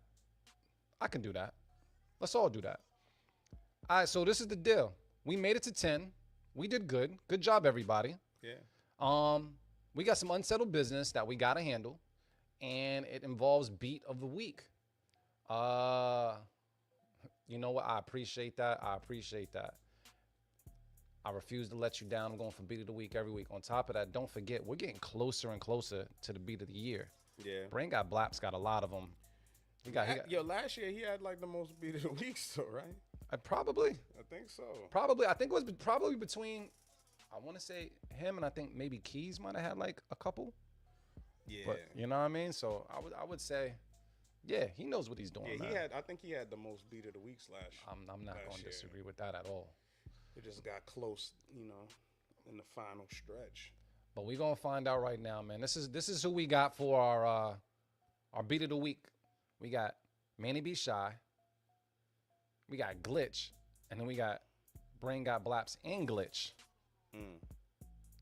I can do that. Let's all do that. All right, so this is the deal. We made it to 10. We did good. Good job, everybody. Yeah. We got some unsettled business that we got to handle, and it involves Beat of the Week. You know what? I appreciate that. I refuse to let you down. I'm going for Beat of the Week every week. On top of that, don't forget, we're getting closer and closer to the Beat of the Year. Yeah. Brain Got Blaps got a lot of them. Last year he had like the most Beat of the Week, so right? Probably. I think so. Probably. I think it was probably between, I want to say him and I think maybe Keys might have had like a couple. Yeah. But you know what I mean? So I would say, yeah, he knows what he's doing. Yeah, I think he had the most Beat of the Week I'm not going to disagree with that at all. It just got close, in the final stretch. But we're gonna find out right now, man. This is who we got for our Beat of the Week. We got Manny B. Shy. We got Glitch, and then we got Brain Got Blaps and Glitch.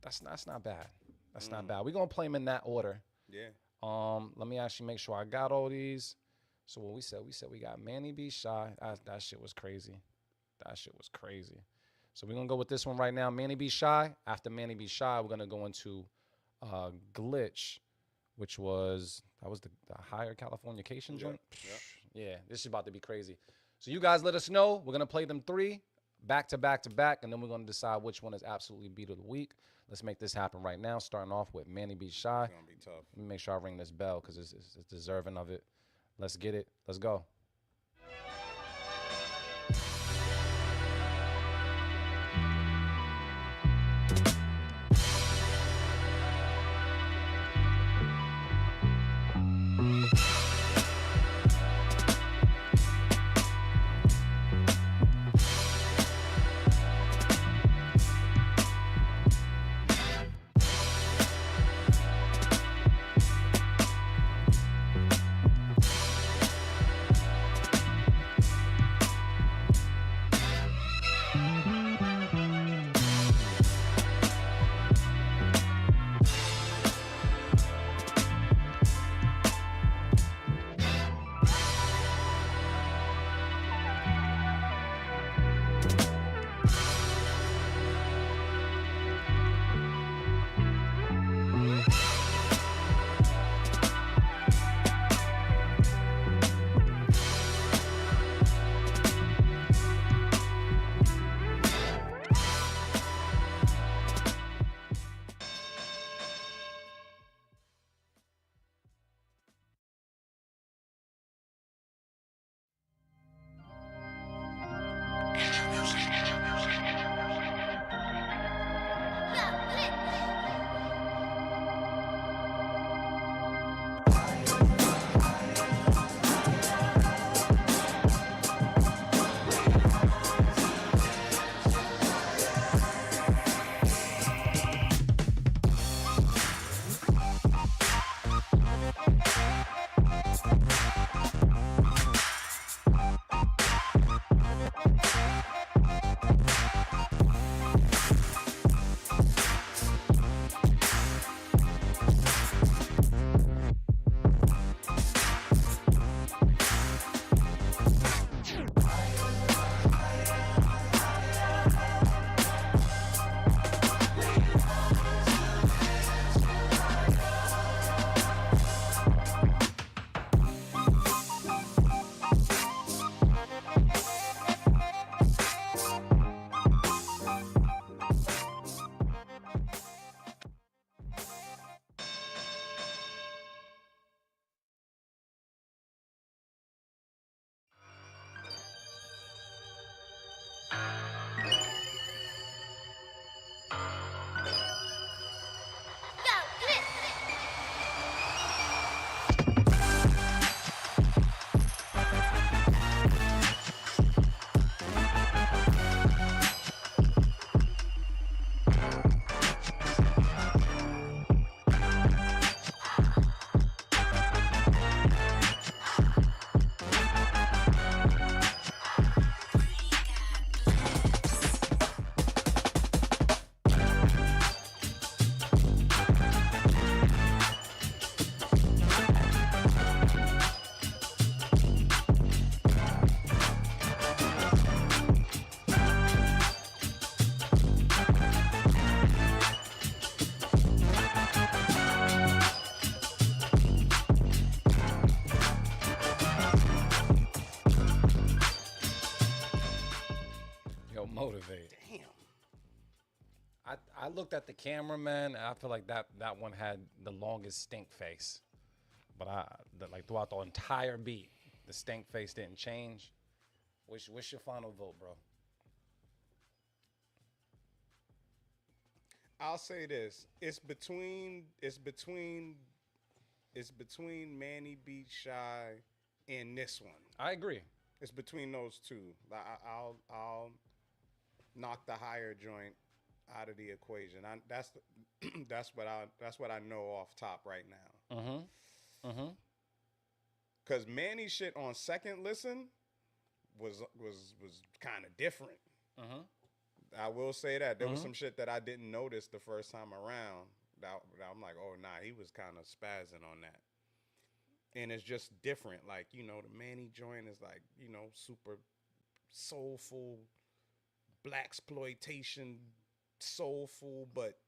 That's not bad. That's not bad. We're gonna play them in that order. Yeah. Let me actually make sure I got all these. So what we said we got Manny B. Shy. That shit was crazy. So we're gonna go with this one right now. Manny B. Shy. After Manny B. Shy, we're gonna go into Glitch, which was the higher Californication joint. Yeah, this is about to be crazy. So you guys let us know. We're gonna play them 3 back to back to back, and then we're gonna decide which one is absolutely Beat of the Week. Let's make this happen right now. Starting off with Manny B. Shy. It's gonna be tough. Let me make sure I ring this bell because it's deserving of it. Let's get it. Let's go. Motivate. Damn. I looked at the cameraman, and I feel like that one had the longest stink face. But like throughout the entire beat, the stink face didn't change. What's your final vote, bro? I'll say this: it's between Manny Beat Shy and this one. I agree. It's between those two. I'll knock the higher joint out of the equation. That's what I know off top right now. Cause Manny shit on second listen was kind of different. I will say that there was some shit that I didn't notice the first time around. That I'm like, oh nah, he was kind of spazzing on that. And it's just different. Like, the Manny joint is like, super soulful, blaxploitation, soulful, but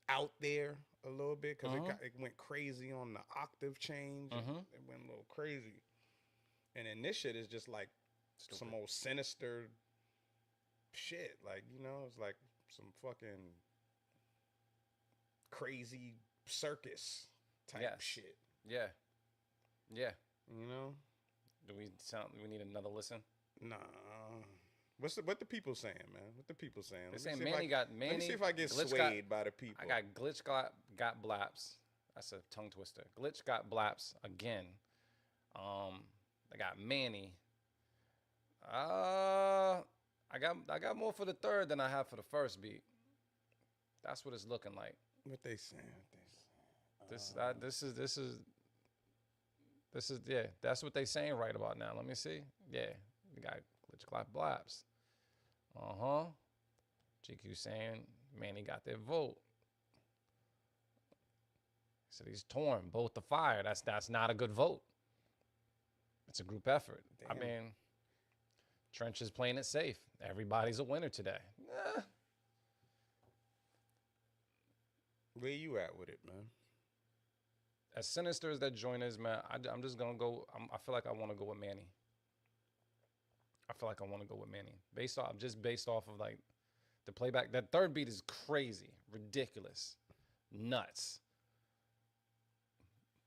out there a little bit because it went crazy on the octave change. It went a little crazy. And then this shit is just like some old sinister shit. Like, it's like some fucking crazy circus type shit. Yeah. Yeah. Do we need another listen? Nah. What the people saying, man? What the people saying? They're saying Manny got Manny. Let me see if I get Glitch swayed by the people. I got Glitch got Blaps. That's a tongue twister. Glitch got Blaps again. I got Manny. I got more for the third than I have for the first beat. That's what it's looking like. What they saying? This is yeah. That's what they saying right about now. Let me see. Yeah, we got Glitch got Blaps. GQ saying Manny got their vote. So he's torn. Both the fire. That's not a good vote. It's a group effort. Damn. I mean, Trench is playing it safe. Everybody's a winner today. Where you at with it, man? As sinister as that joint is, man, I'm just gonna go. I feel like I want to go with Manny. Based off of like the playback. That third beat is crazy, ridiculous, nuts.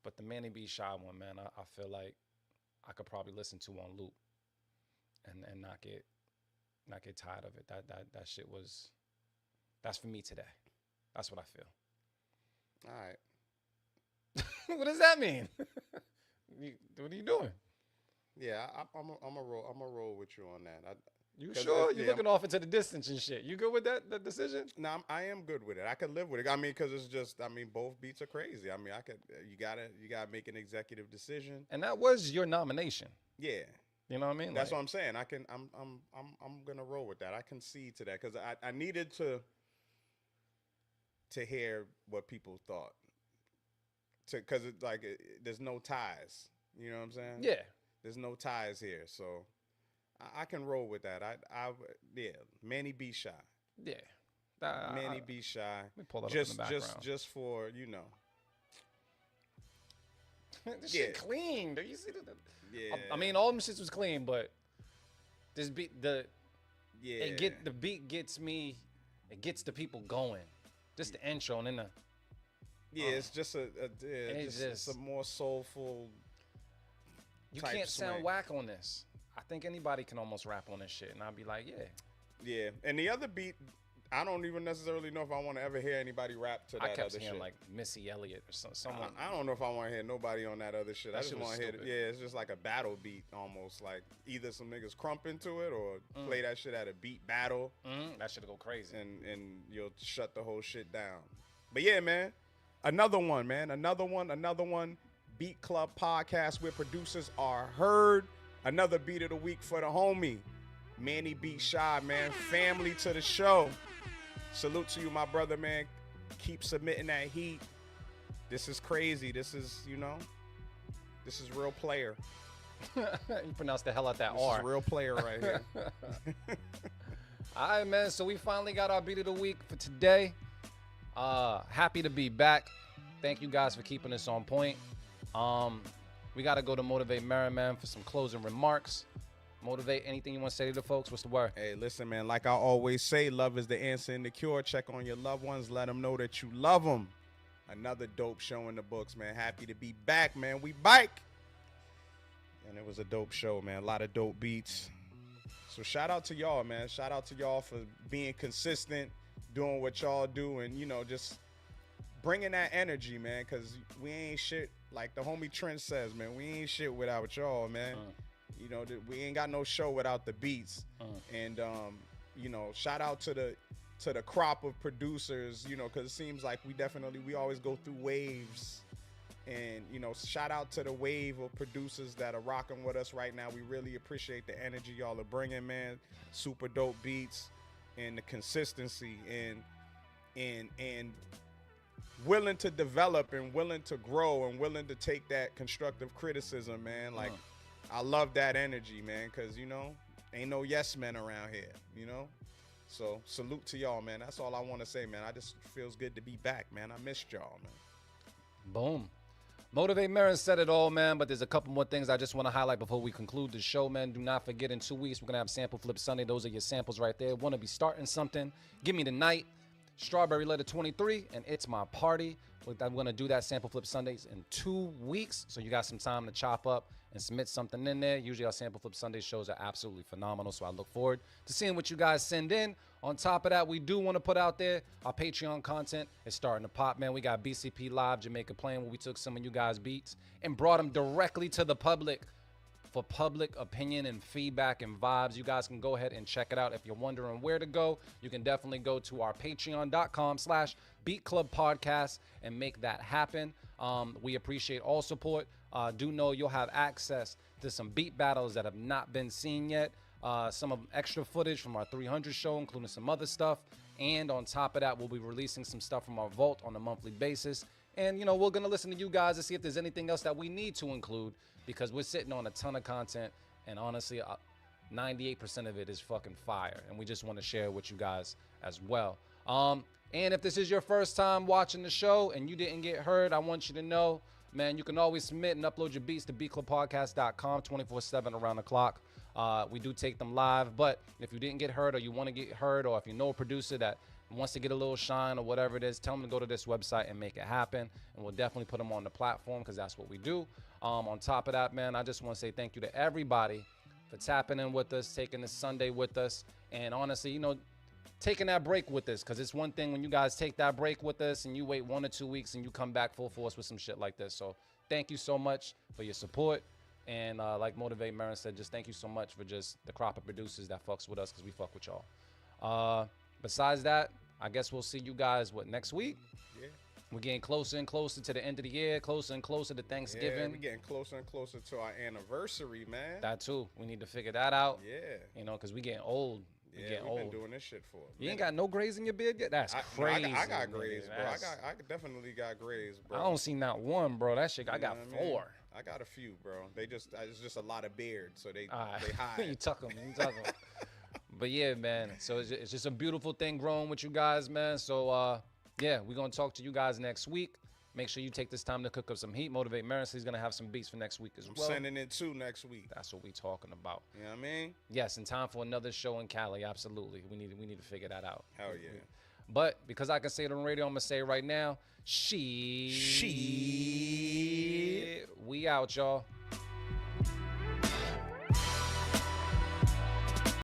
But the Manny B. Shy one, man, I feel like I could probably listen to on loop and not get tired of it. That shit was, that's for me today. That's what I feel. All right. What does that mean? What are you doing? Yeah, I'm a roll with you on that. You sure? You're looking off into the distance and shit. You good with that decision? No, I am good with it. I could live with it. I mean, because it's just, both beats are crazy. I mean, you gotta make an executive decision. And that was your nomination. Yeah. You know what I mean? That's what I'm saying. I'm gonna roll with that. I concede to that because I needed to hear what people thought. Because it's like there's no ties. You know what I'm saying? Yeah. There's no ties here, so I can roll with that. Yeah, Manny B. Shy. Yeah. Manny B. Shy. Let me pull that up in the background. Just for, This shit clean. Do you see that? Yeah. I mean, all them shits was clean, but this beat, the beat gets me, it gets the people going. Just the intro and then the. Yeah, it's just it's a more soulful. You can't sound whack on this. I think anybody can almost rap on this shit, and I'll be like, yeah. Yeah, and the other beat, I don't even necessarily know if I want to ever hear anybody rap to that other shit. I kept hearing like Missy Elliott or someone. I don't know if I want to hear nobody on that other shit. I just want to hear it. Yeah, it's just like a battle beat almost. Like either some niggas crump into it or play that shit at a beat battle. That shit'll go crazy. And you'll shut the whole shit down. But yeah, man. Another one, man. Another one. Beat Club podcast where producers are heard. Another beat of the week for the homie. Manny Beat Shy, man. Family to the show. Salute to you, my brother, man. Keep submitting that heat. This is crazy. This is, this is real player. You pronounce the hell out that this R. This is real player right here. All right, man. So we finally got our beat of the week for today. Happy to be back. Thank you guys for keeping us on point. We got to go to Motivate Merriman for some closing remarks. Motivate, anything you want to say to the folks? What's the word? Hey, listen, man, like I always say, love is the answer and the cure. Check on your loved ones. Let them know that you love them. Another dope show in the books, man. Happy to be back, man. We bike. And it was a dope show, man. A lot of dope beats. So shout out to y'all, man. Shout out to y'all for being consistent, doing what y'all do, and, you know, just bringing that energy, man, because we ain't shit. Like the homie Trent says, man, we ain't shit without y'all, man. You know, we ain't got no show without the beats. And, you know, shout out to the crop of producers, you know, because it seems like we always go through waves. And, you know, shout out to the wave of producers that are rocking with us right now. We really appreciate the energy y'all are bringing, man. Super dope beats and the consistency and willing to develop and willing to grow and willing to take that constructive criticism, man. Like, I love that energy, man, because, you know, ain't no yes men around here, you know? So salute to y'all, man. That's all I want to say, man. I just feels good to be back, man. I missed y'all, man. Boom. Motivate Marin said it all, man, but there's a couple more things I just want to highlight before we conclude the show, man. Do not forget, in 2 weeks, we're going to have Sample Flip Sunday. Those are your samples right there. Want to be starting something? Give Me the Night, Strawberry Letter 23, and It's My Party. I'm going to do that Sample Flip Sundays in 2 weeks, so you got some time to chop up and submit something in there. Usually our Sample Flip Sunday shows are absolutely phenomenal, so I look forward to seeing what you guys send in. On top of that, we do want to put out there our Patreon content. It's starting to pop, man. We got BCP Live Jamaica playing, where we took some of you guys' beats and brought them directly to the public for public opinion and feedback and vibes. You guys can go ahead and check it out. If you're wondering where to go, you can definitely go to our patreon.com/beatclubpodcast and make that happen. We appreciate all support. Do know you'll have access to some beat battles that have not been seen yet. Some of extra footage from our 300 show, including some other stuff. And on top of that, we'll be releasing some stuff from our vault on a monthly basis. And, you know, we're going to listen to you guys to see if there's anything else that we need to include, because we're sitting on a ton of content. And honestly, 98% of it is fucking fire. And we just want to share it with you guys as well. And if this is your first time watching the show and you didn't get heard, I want you to know, man, you can always submit and upload your beats to beatclubpodcast.com 24/7 around the clock. We do take them live, but if you didn't get heard or you want to get heard, or if you know a producer that wants to get a little shine or whatever it is, tell them to go to this website and make it happen, and we'll definitely put them on the platform, because that's what we do. On top of that, man, I just want to say thank you to everybody for tapping in with us, taking this Sunday with us, and honestly, you know, taking that break with us, because it's one thing when you guys take that break with us and you wait 1 or 2 weeks and you come back full force with some shit like this. So thank you so much for your support. And like Motivate Marin said, just thank you so much for just the crop of producers that fucks with us, because we fuck with y'all. Besides that, I guess we'll see you guys, next week? Yeah. We're getting closer and closer to the end of the year, closer and closer to Thanksgiving. Yeah, we're getting closer and closer to our anniversary, man. That too. We need to figure that out. Yeah. You know, because we getting old. Yeah, we've been doing this shit for a minute. You ain't got no grays in your beard yet? That's crazy. I got grays, bro. I definitely got grays, bro. I don't see not one, bro. That shit, I got 4. I got a few, bro. It's just a lot of beard, so they hide. You tuck them. But yeah, man. So it's just a beautiful thing growing with you guys, man. So yeah, we're gonna talk to you guys next week. Make sure you take this time to cook up some heat. Motivate Marin. He's gonna have some beats for next week as well. I'm sending in 2 next week. That's what we talking about. You know what I mean? Yes, in time for another show in Cali. Absolutely. We need to figure that out. Hell yeah. But because I can say it on the radio, I'm gonna say it right now. We out, y'all.